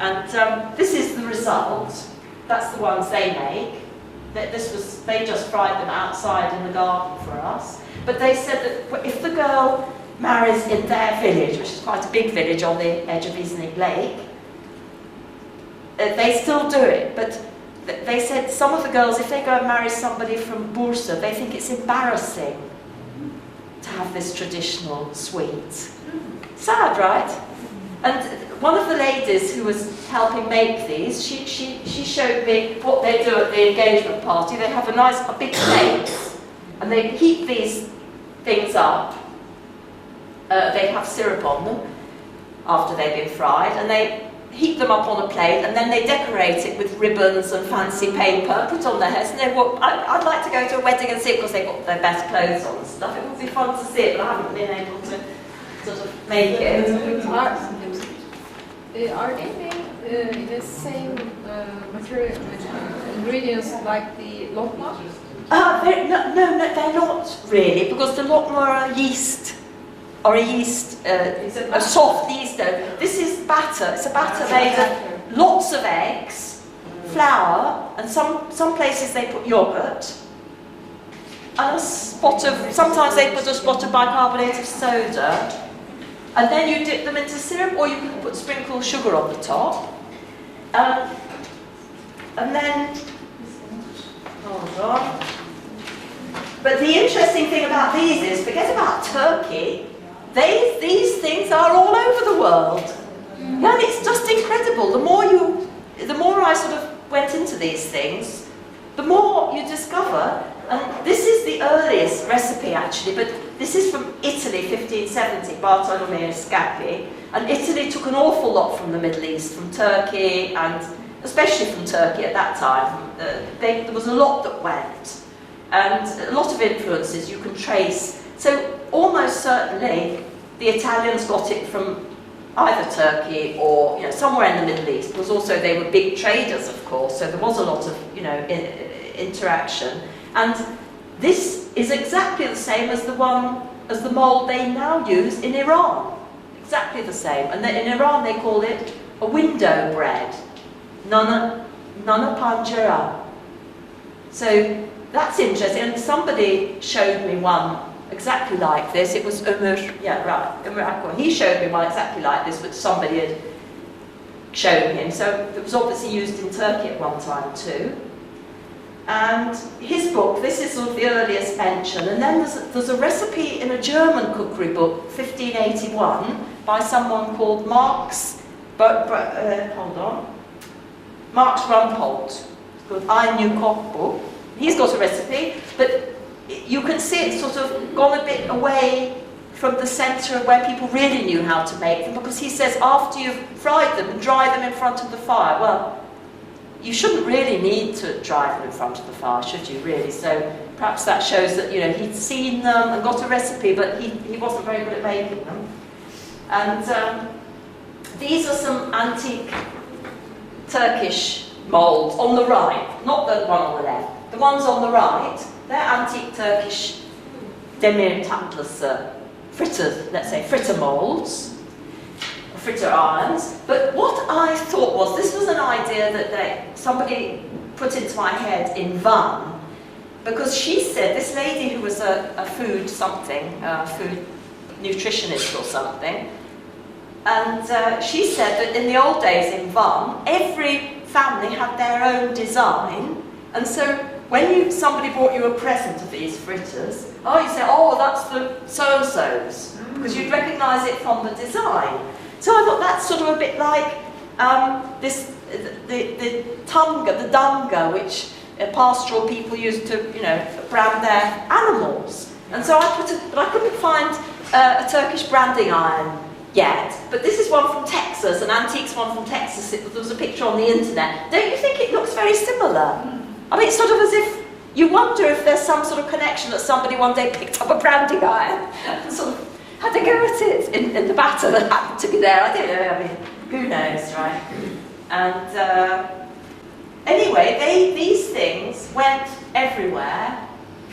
Speaker 1: And this is the result. That's the ones they make. They just fried them outside in the garden for us. But they said that if the girl marries in their village, which is quite a big village on the edge of Iznik Lake, they still do it, but they said some of the girls, if they go and marry somebody from Bursa, they think it's embarrassing to have this traditional sweet. Sad, right? And one of the ladies who was helping make these, she showed me what they do at the engagement party. They have a big plate, and they heat these things up. They have syrup on them after they've been fried, and they heat them up on a plate, and then they decorate it with ribbons and fancy paper, put on their heads, and I'd like to go to a wedding and see it because they've got their best clothes on and stuff. It would be fun to see it, but I haven't been able to sort of make it.
Speaker 2: Are they made in the same material, ingredients like the lokma?
Speaker 1: No, they're not really, because the lokma are a soft yeast dough. This is batter. It's a batter made of lots of eggs, flour, and some places they put yogurt, and a spot of, sometimes they put a spot of bicarbonate of soda, and then you dip them into syrup, or you can sprinkle sugar on the top. And then, hold on. But the interesting thing about these is, forget about Turkey, these things are all over the world. Yeah, and it's just incredible. The more I sort of went into these things, the more you discover. And this is the earliest recipe actually, but this is from Italy, 1570, Bartolomeo Scappi. And Italy took an awful lot from the Middle East, from Turkey, and especially from Turkey at that time. There was a lot that went. And a lot of influences you can trace. So almost certainly the Italians got it from either Turkey or somewhere in the Middle East, because also they were big traders, of course, so there was a lot of interaction. And this is exactly the same as the mold they now use in Iran. Exactly the same. And in Iran they call it a window bread. Nana panjara. So that's interesting, and somebody showed me one exactly like this. It was Umar Akbar. He showed me one exactly like this, which somebody had shown him. So it was obviously used in Turkey at one time too. And his book, this is sort of the earliest mention, and then there's a recipe in a German cookery book, 1581, by someone called Marx Rumpold. It's called Ein New Kochbuch. He's got a recipe, but you can see it's sort of gone a bit away from the centre of where people really knew how to make them, because he says after you've fried them, dry them in front of the fire. Well, you shouldn't really need to dry them in front of the fire, should you, really? So perhaps that shows that, he'd seen them and got a recipe, but he wasn't very good at making them. And these are some antique Turkish moulds on the right, not the one on the left. The ones on the right, they're antique Turkish demir tatlısı, fritter moulds, fritter irons. But what I thought was, this was an idea that somebody put into my head in Van, because she said, this lady who was a food nutritionist or something, and she said that in the old days in Van, every family had their own design, and so when somebody brought you a present of these fritters, you say, oh, that's the so-and-so's, because you'd recognise it from the design. So I thought that's sort of a bit like the dunga, which pastoral people used to, brand their animals. And so but I couldn't find a Turkish branding iron yet. But this is one from Texas, an antiques one from Texas. There was a picture on the internet. Don't you think it looks very similar? I mean, it's sort of as if you wonder if there's some sort of connection that somebody one day picked up a branding iron and sort of had a go at it in the batter that happened to be there. I don't know, I mean, who knows, right? And anyway, these things went everywhere.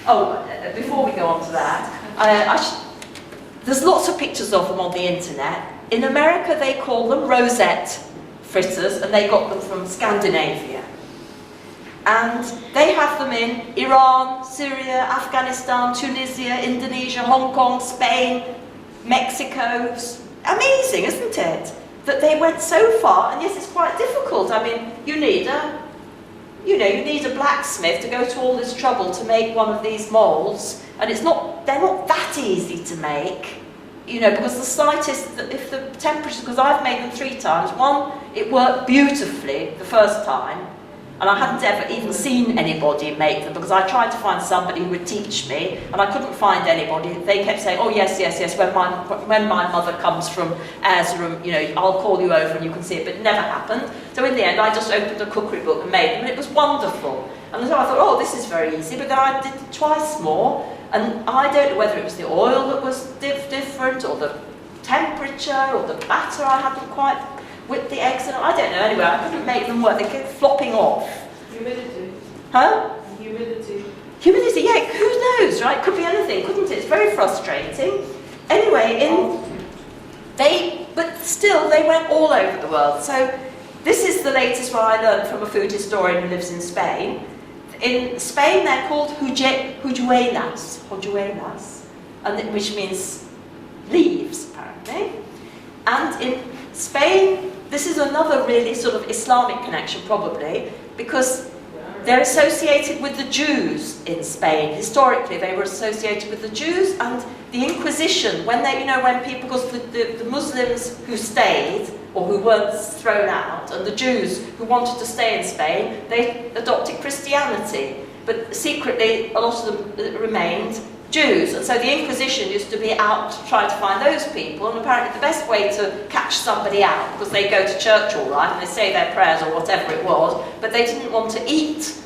Speaker 1: Oh, before we go on to that, there's lots of pictures of them on the internet. In America, they call them rosette fritters, and they got them from Scandinavia. And they have them in Iran, Syria, Afghanistan, Tunisia, Indonesia, Hong Kong, Spain, Mexico. Amazing, isn't it? That they went so far, and yes, it's quite difficult. I mean, you need a blacksmith to go to all this trouble to make one of these moulds, and they're not that easy to make, because the slightest, if the temperature, because I've made them 3 times. One, it worked beautifully the first time, and I hadn't ever even seen anybody make them, because I tried to find somebody who would teach me, and I couldn't find anybody. They kept saying, oh yes, when my mother comes from Erzurum, I'll call you over and you can see it, but it never happened. So in the end, I just opened a cookery book and made them, and it was wonderful. And so I thought, oh, this is very easy, but then I did twice more, and I don't know whether it was the oil that was different, or the temperature, or the batter I hadn't quite whipped the eggs in. I don't know, anyway, I couldn't make them work. They kept flopping off.
Speaker 2: Humidity.
Speaker 1: Huh?
Speaker 3: Humidity.
Speaker 1: Humidity, yeah, who knows, right? Could be anything, couldn't it? It's very frustrating. Anyway, but still, they went all over the world. So this is the latest one I learned from a food historian who lives in Spain. In Spain, they're called hojuelas, and which means leaves, apparently. And in Spain, this is another really sort of Islamic connection, probably, because they're associated with the Jews in Spain. Historically, they were associated with the Jews and the Inquisition. When they, when people, because the Muslims who stayed or who weren't thrown out, and the Jews who wanted to stay in Spain, they adopted Christianity. But secretly, a lot of them remained Jews, and so the Inquisition used to be out to try to find those people, and apparently the best way to catch somebody out, because they go to church all right, and they say their prayers or whatever it was, but they didn't want to eat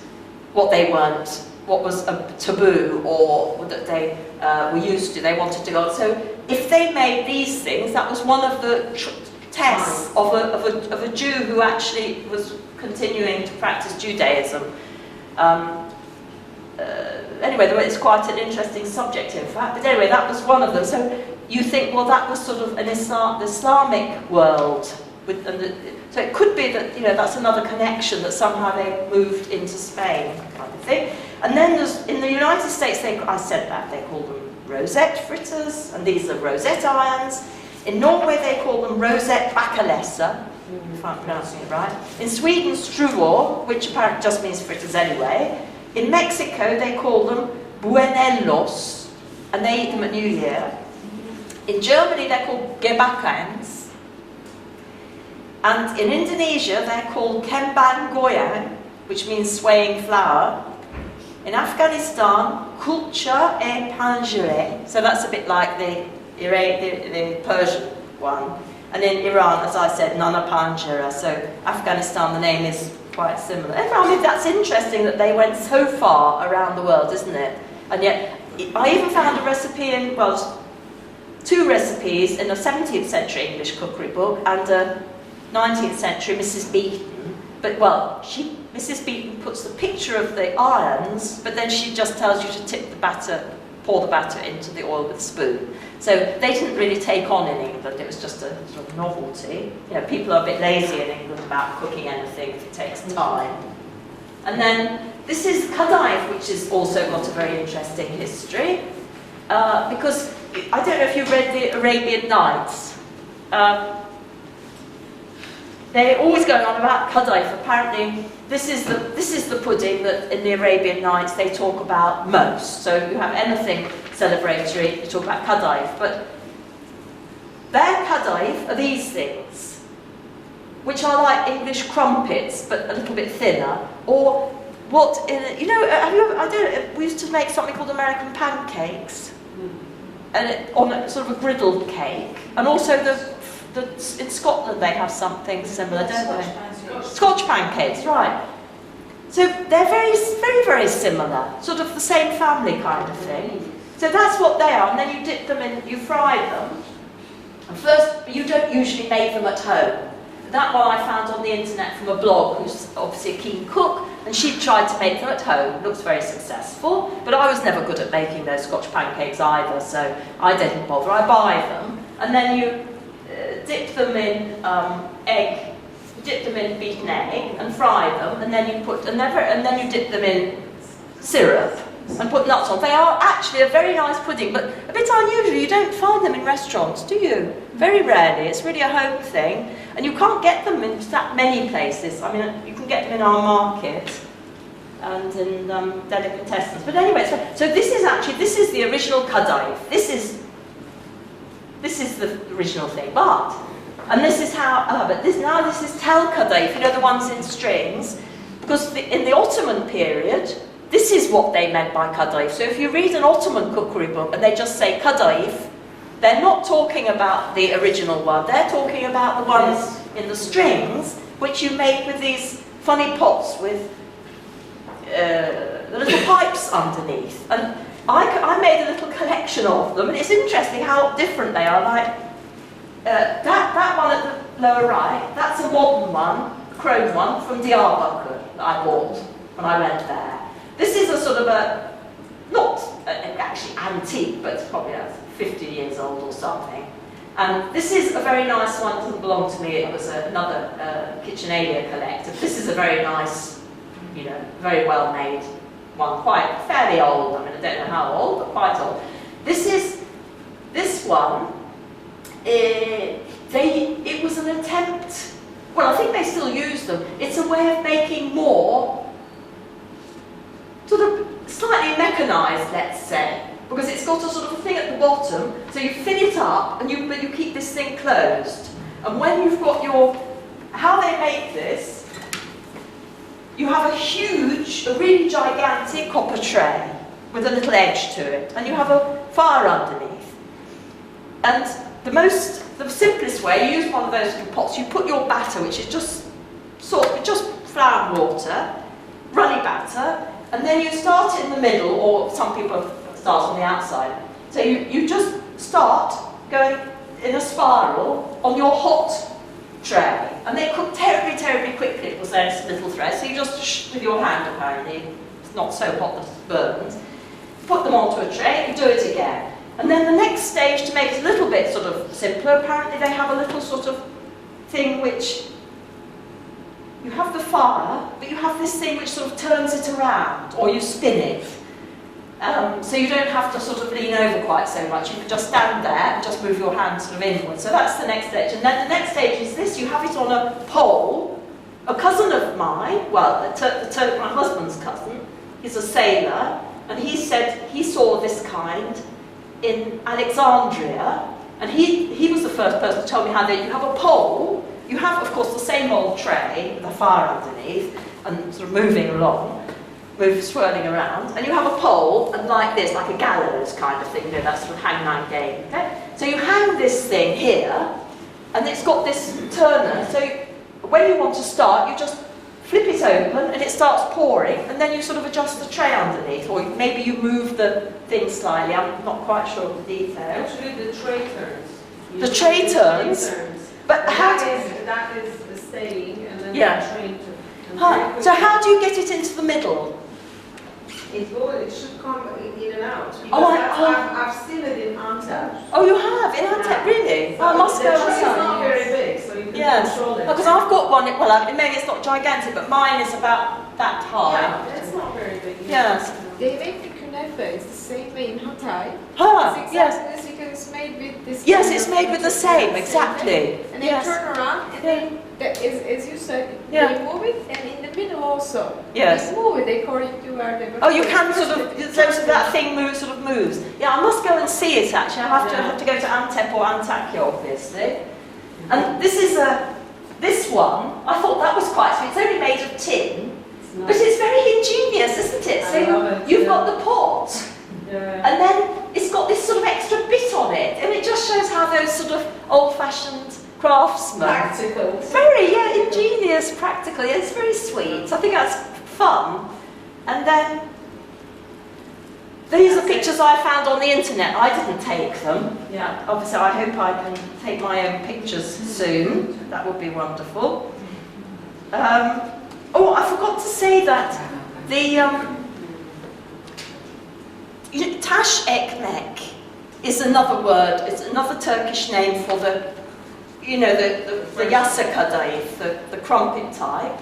Speaker 1: what was a taboo, or that they were used to, they wanted to go. So if they made these things, that was one of the tests of a Jew who actually was continuing to practice Judaism. Anyway, it's quite an interesting subject, in fact. But anyway, that was one of them. So you think, well, that was sort of an Islamic world. So it could be that, that's another connection, that somehow they moved into Spain, kind of thing. And then in the United States, I said that, they call them rosette fritters, and these are rosette irons. In Norway, they call them rosette bakalessa, if I'm pronouncing it right. In Sweden, struvor, which apparently just means fritters anyway. In Mexico, they call them buñuelos, and they eat them at New Year. In Germany, they're called gebakans. And in Indonesia, they're called kembang goyang, which means swaying flour. In Afghanistan, kulcha e panjere, so that's a bit like the Persian one. And in Iran, as I said, nana panjera, so Afghanistan, the name is quite similar. And I mean, that's interesting that they went so far around the world, isn't it? And yet, I even found a recipe two recipes in a 17th century English cookery book and a 19th century Mrs. Beeton. But, Mrs. Beeton puts the picture of the irons, but then she just tells you to pour the batter into the oil with a spoon. So they didn't really take on in England, it was just a sort of novelty. People are a bit lazy in England about cooking anything if it takes time. And then this is kadayif, which has also got a very interesting history, because I don't know if you've read the Arabian Nights. They're always going on about kadayif. Apparently, this is the pudding that in the Arabian Nights they talk about most. So you have anything celebratory, you talk about kadayif. But their kadayif are these things, which are like English crumpets, but a little bit thinner. Or what? We used to make something called American pancakes, and on a sort of a griddled cake, and also in Scotland they have something similar, don't they? Scotch pancakes, right. So they're very, very, very similar, sort of the same family kind of thing. So that's what they are, and then you dip them in, you fry them. And first, you don't usually make them at home. That one I found on the internet from a blog who's obviously a keen cook, and she tried to make them at home. Looks very successful, but I was never good at making those Scotch pancakes either, so I didn't bother. I buy them, and then you dip them in beaten egg and fry them, and then you dip them in syrup and put nuts on. They are actually a very nice pudding, but a bit unusual. You don't find them in restaurants, do you? Very rarely. It's really a home thing, and you can't get them in that many places. I mean, you can get them in our market and in delicatessens. But anyway, so this is the original kadayif. This is the original thing, and this is how, this is tel kadayif, the ones in strings, because in the Ottoman period, this is what they meant by kadayif. So if you read an Ottoman cookery book and they just say kadayif, they're not talking about the original one, they're talking about the ones in the strings, which you make with these funny pots with the little pipes underneath. And I made a little collection of them, and it's interesting how different they are. Like that one at the lower right, that's a modern one, a chrome one from Diyarbakir that I bought when I went there. This is a sort of a, not actually antique, but it's probably 50 years old or something. And this is a very nice one, it doesn't belong to me, it was another Kitchenalia collector. This is a very nice, you know, very well made one, quite fairly old, I mean I don't know how old, but quite old. This one, it was an attempt, well I think they still use them, it's a way of making more, sort of slightly mechanised, let's say, because it's got a sort of a thing at the bottom, so you fill it up, and but you keep this thing closed. And when you've got how they make this, you have a huge, a really gigantic copper tray with a little edge to it, and you have a fire underneath. And the simplest way, you use one of those little pots, you put your batter, which is just flour and water, runny batter, and then you start in the middle, or some people start on the outside. So you just start going in a spiral on your hot tray, and they cook terribly, terribly quickly because there's little threads. So you just, with your hand apparently, it's not so hot that it burns, put them onto a tray and do it again. And then the next stage, to make it a little bit sort of simpler, apparently they have a little sort of thing which, you have the fire, but you have this thing which sort of turns it around, or you spin it. So you don't have to sort of lean over quite so much, you can just stand there and just move your hand sort of inward. So that's the next stage. And then the next stage is this, you have it on a pole. A cousin of mine, well, my husband's cousin, he's a sailor, and he said he saw this kind in Alexandria, and he was the first person to tell me how you have a pole, you have of course the same old tray with a fire underneath, and sort of moving along, swirling around, and you have a pole, and like this, like a gallows kind of thing, you know, that sort of hangman game, okay? So you hang this thing here, and it's got this turner, so when you want to start, you just flip it open, and it starts pouring, and then you sort of adjust the tray underneath, or maybe you move the thing slightly, I'm not quite sure of the details.
Speaker 3: Actually, the tray turns.
Speaker 1: The tray turns? But how
Speaker 3: that is the staying, and then the train turns.
Speaker 1: So how do you get it into the middle?
Speaker 3: It should come in and out. Because I've seen it in Antep.
Speaker 1: Oh, you have? In Antep, really?
Speaker 3: So
Speaker 1: I must go
Speaker 3: the tray is
Speaker 1: and
Speaker 3: not very big, so you can control it.
Speaker 1: Because I've got one, well, maybe it's not gigantic, but mine is about that high.
Speaker 3: Yeah, it's not very big.
Speaker 1: Yes.
Speaker 2: They make the kunefe, it's the same way in Hatay. It's
Speaker 1: yes.
Speaker 2: exactly the same, because it's made with this.
Speaker 1: Yes, it's made with the same, exactly.
Speaker 2: And they turn around, and then, as you said, they move it, and in the middle also.
Speaker 1: Yes.
Speaker 2: They move it according to where they were.
Speaker 1: Oh, you can sort of, that thing sort of moves. Yeah, I must go and see it actually. I have to go to Antep or Antakya, obviously. And this one, I thought that was quite sweet. It's only made of tin, but it's very ingenious, isn't it? So you've got the pot, and then it's got this sort of extra bit on it, and it just shows how those sort of old-fashioned craftsmen.
Speaker 3: Practical.
Speaker 1: Very, ingenious, practical. Yeah, it's very sweet. I think that's fun. And then these are pictures I found on the internet. I didn't take them.
Speaker 3: Yeah.
Speaker 1: Obviously, I hope I can take my own pictures soon. That would be wonderful. Oh, I forgot to say that the taş ekmek is another word. It's another Turkish name for the yassa kadayıf, the crumpet type.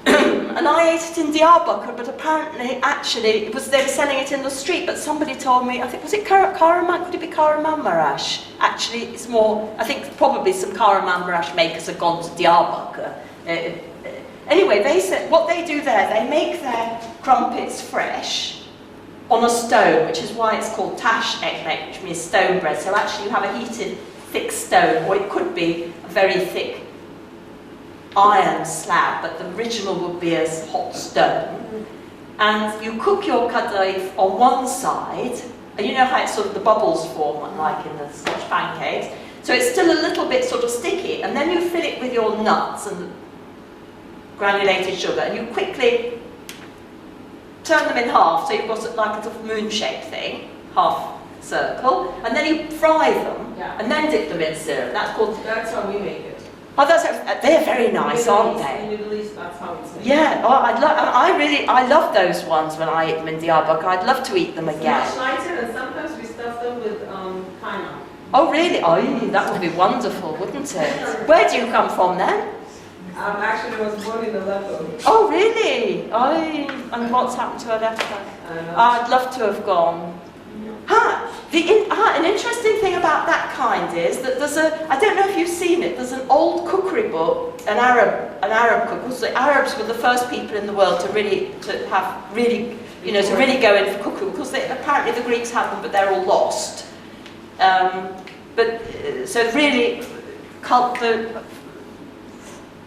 Speaker 1: And I ate it in Diyarbakır, but apparently, actually, they were selling it in the street, but somebody told me, I think, was it Kahraman, could it be Kahramanmaraş? Actually, it's more, I think probably some Kahramanmaraş makers have gone to Diyarbakır. Anyway, they said, what they do there, they make their crumpets fresh on a stone, which is why it's called taş ekmek, which means stone bread. So actually you have a heated, thick stone, or it could be a very thick iron slab, but the original would be a hot stone. And you cook your kadayıf on one side, and you know how it's sort of the bubbles form, like in the Scotch pancakes. So it's still a little bit sort of sticky, and then you fill it with your nuts and granulated sugar, and you quickly turn them in half, so you've got like a sort of moon-shaped thing, half circle, and then you fry them, and then dip them in syrup. That's
Speaker 3: how we make it.
Speaker 1: Oh, they're very nice, aren't
Speaker 3: In
Speaker 1: they?
Speaker 3: the Middle East, that's how it's made.
Speaker 1: Yeah, oh, I love those ones when I eat them in Diyarbakir. I'd love to eat them
Speaker 3: It's
Speaker 1: again.
Speaker 3: much lighter, and sometimes we stuff them with kaymak.
Speaker 1: Oh, really? Oh, that would be wonderful, wouldn't it? Where do you come from then?
Speaker 3: Actually, I was born in Aleppo.
Speaker 1: Oh, really? Oh, and what's happened to Aleppo? I'd love to have gone. An interesting thing about that kind is that there's I don't know if you've seen it, there's an old cookery book, an Arab cook, because the Arabs were the first people in the world to really go in for cookery, because apparently the Greeks had them, but they're all lost. So really, the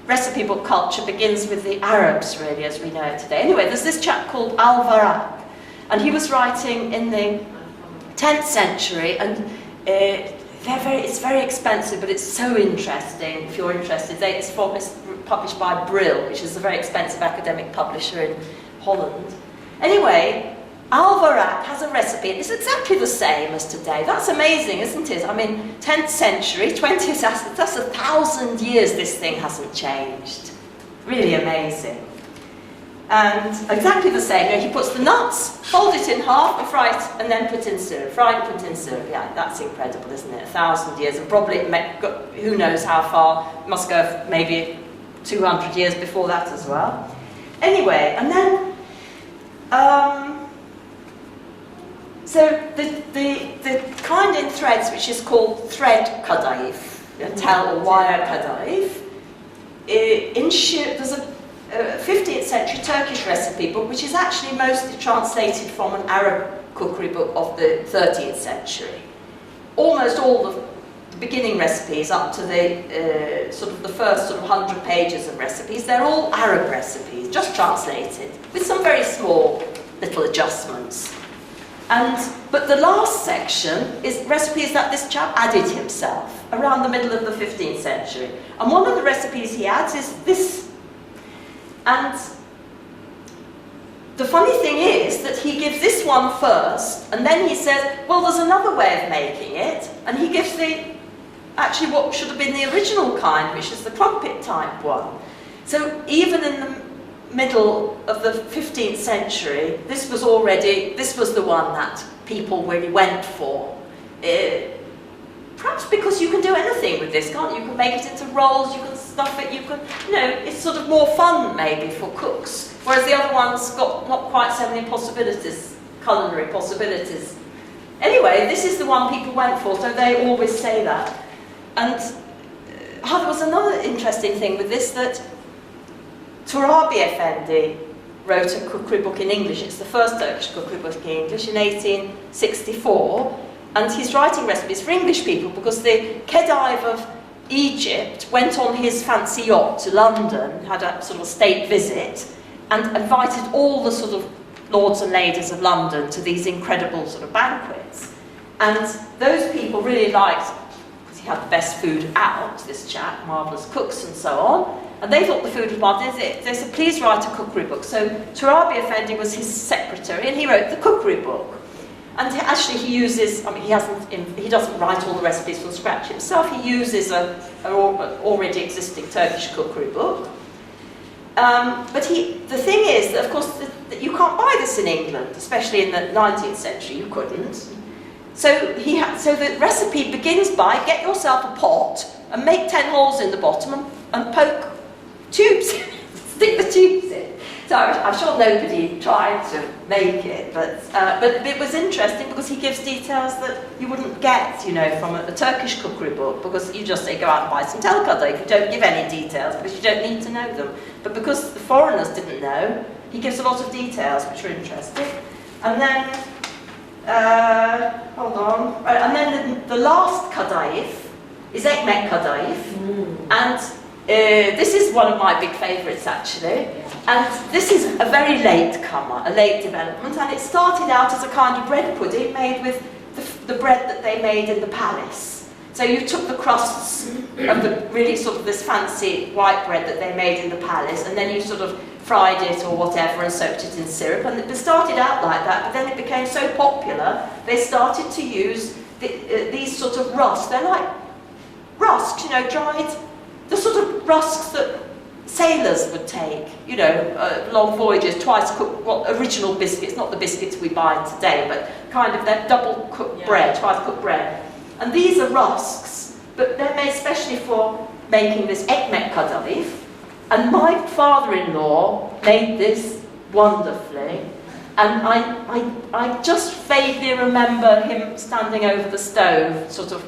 Speaker 1: recipe book culture begins with the Arabs, really, as we know it today. Anyway, there's this chap called Al-Varaq, and he was writing in the 10th century, and it's very expensive, but it's so interesting, if you're interested. It's published by Brill, which is a very expensive academic publisher in Holland. Anyway, Al-Varaq has a recipe, and it's exactly the same as today. That's amazing, isn't it? I mean, 10th century, 20th, that's 1,000 years this thing hasn't changed. Really amazing. And exactly the same, he puts the nuts, fold it in half and fry it, and then put in syrup. Fry and put in syrup, yeah, that's incredible, isn't it? 1,000 years, and probably, who knows how far, must go maybe 200 years before that as well. Anyway, and then, so the kind in threads, which is called thread kadayif, tel or wire kadayif, there's a 15th century Turkish recipe book, which is actually mostly translated from an Arab cookery book of the 13th century. Almost all the beginning recipes up to the the first 100 pages of recipes, they're all Arab recipes, just translated, with some very small little adjustments. But the last section is recipes that this chap added himself around the middle of the 15th century. And one of the recipes he adds is this. And the funny thing is that he gives this one first, and then he says, well, there's another way of making it, and he gives actually what should have been the original kind, which is the crumpet type one. So even in the middle of the 15th century, this was the one that people really went for. Perhaps because you can do anything with this, can't you? You can make it into rolls, you can stuff it, you can, it's sort of more fun maybe for cooks. Whereas the other one's got not quite so many possibilities, culinary possibilities. Anyway, this is the one people went for, so they always say that. And there was another interesting thing with this, that Turabi Efendi wrote a cookery book in English. It's the first Turkish cookery book in English in 1864. And he's writing recipes for English people because the Khedive of Egypt went on his fancy yacht to London, had a sort of state visit, and invited all the sort of lords and ladies of London to these incredible sort of banquets. And those people really liked, because he had the best food out, this chap, marvellous cooks and so on, and they thought the food was marvellous. They said, please write a cookery book. So Turabi Effendi was his secretary, and he wrote the cookery book. And actually he uses, he doesn't write all the recipes from scratch himself, he uses an already existing Turkish cookery book. But the thing is that, of course, that you can't buy this in England, especially in the 19th century, you couldn't. So the recipe begins by, get yourself a pot and make 10 holes in the bottom and poke tubes, stick the tubes in. So I'm sure nobody tried to make it, but it was interesting because he gives details that you wouldn't get, from a Turkish cookery book, because you just say go out and buy some tel kadayif. You don't give any details because you don't need to know them. But because the foreigners didn't know, he gives a lot of details which are interesting. And then, hold on, and then the last kadayif is ekmek kadayif, and this is one of my big favourites actually. And this is a very late comer, a late development, and it started out as a kind of bread pudding made with the bread that they made in the palace. So you took the crusts of the really sort of this fancy white bread that they made in the palace, and then you sort of fried it or whatever and soaked it in syrup, and it started out like that, but then it became so popular, they started to use these sort of rusks. They're like rusks, dried the sort of rusks that sailors would take, you know, long voyages, twice cooked, well, original biscuits, not the biscuits we buy today, but kind of that double cooked bread, twice cooked bread. And these are rusks, but they're made especially for making this ekmek kadayıf. And my father-in-law made this wonderfully. And I just vaguely remember him standing over the stove, sort of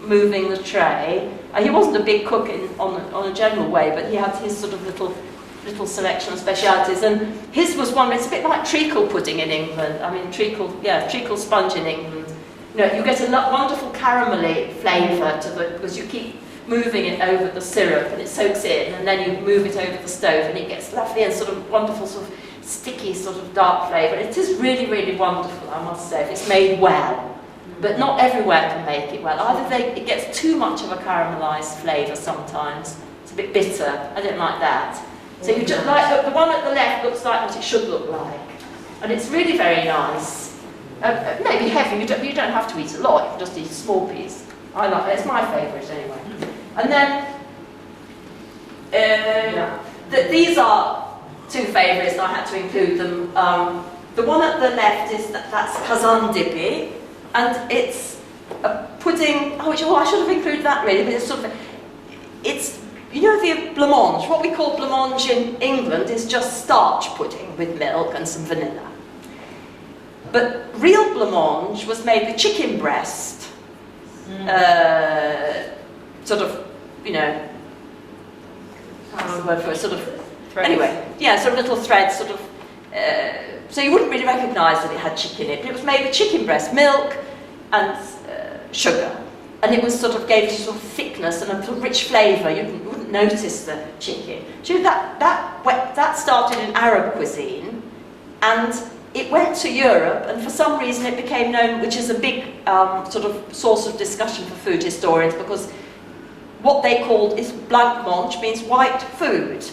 Speaker 1: moving the tray. He wasn't a big cook on a general way, but he had his sort of little selection of specialities. And his was one, it's a bit like treacle pudding in England. I mean, treacle sponge in England. You know, you get a wonderful caramelly flavour to the, because you keep moving it over the syrup and it soaks in, and then you move it over the stove and it gets lovely and sort of wonderful sort of sticky sort of dark flavour. It is really, really wonderful, I must say, if it's made well. But not everywhere can make it well. Either it gets too much of a caramelised flavour sometimes. It's a bit bitter. I don't like that. So you just like the one at the left looks like what it should look like, and it's really very nice. Maybe heavy. You don't have to eat a lot. You can just eat a small piece. I like it. It's my favourite anyway. And then these are two favourites. I had to include them. The one at the left is that's kazan dibi. And it's a pudding, I should have included that really, but it's sort of, you know the blancmange, what we call blancmange in England is just starch pudding with milk and some vanilla. But real blancmange was made with chicken breast, sort of, you know, what's the word for it, sort of,
Speaker 2: Threads.
Speaker 1: Anyway, yeah, sort of little threads, sort of, so you wouldn't really recognise that it had chicken in it, but it was made with chicken breast, milk and sugar. And it was sort of, gave it a sort of thickness and a rich flavour. You wouldn't notice the chicken. So that started in Arab cuisine, and it went to Europe, and for some reason it became known, which is a big sort of source of discussion for food historians, because what they called is blancmange, means white food.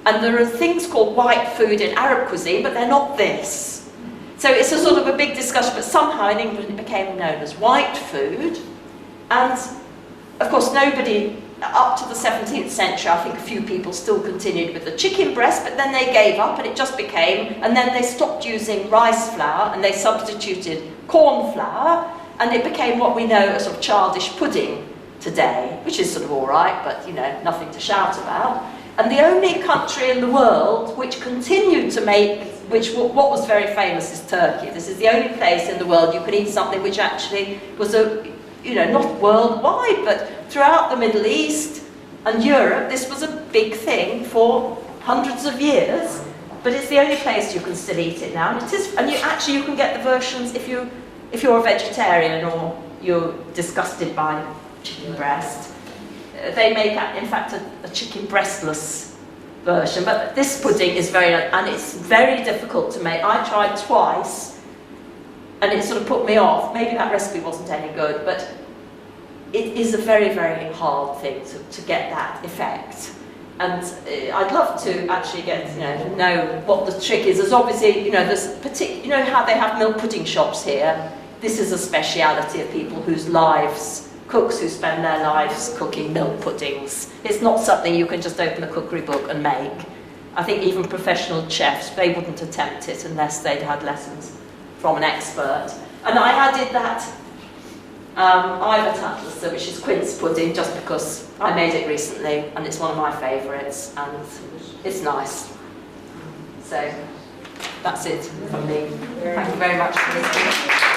Speaker 1: And there are things called white food in Arab cuisine, but they're not this. So it's a sort of a big discussion, but somehow in England it became known as white food. And of course nobody, up to the 17th century, I think a few people still continued with the chicken breast, but then they gave up and it just became, and then they stopped using rice flour and they substituted corn flour, and it became what we know as sort of childish pudding today, which is sort of all right, but you know, nothing to shout about. And the only country in the world which continued to make, what was very famous is Turkey. This is the only place in the world you could eat something which actually was not worldwide, but throughout the Middle East and Europe, this was a big thing for hundreds of years. But it's the only place you can still eat it now. And you can get the versions if you're a vegetarian or you're disgusted by chicken breast. They make, in fact, a chicken breastless version, but this pudding is and it's very difficult to make. I tried twice, and it sort of put me off. Maybe that recipe wasn't any good, but it is a very, very hard thing to get that effect. And I'd love to actually know what the trick is. There's obviously, there's how they have milk pudding shops here. This is a speciality of people whose lives. Cooks who spend their lives cooking milk puddings. It's not something you can just open a cookery book and make. I think even professional chefs, they wouldn't attempt it unless they'd had lessons from an expert. And I added that Ayva tatlısı, which is quince pudding, just because I made it recently and it's one of my favourites and it's nice. So that's it from me. Thank you very much for listening.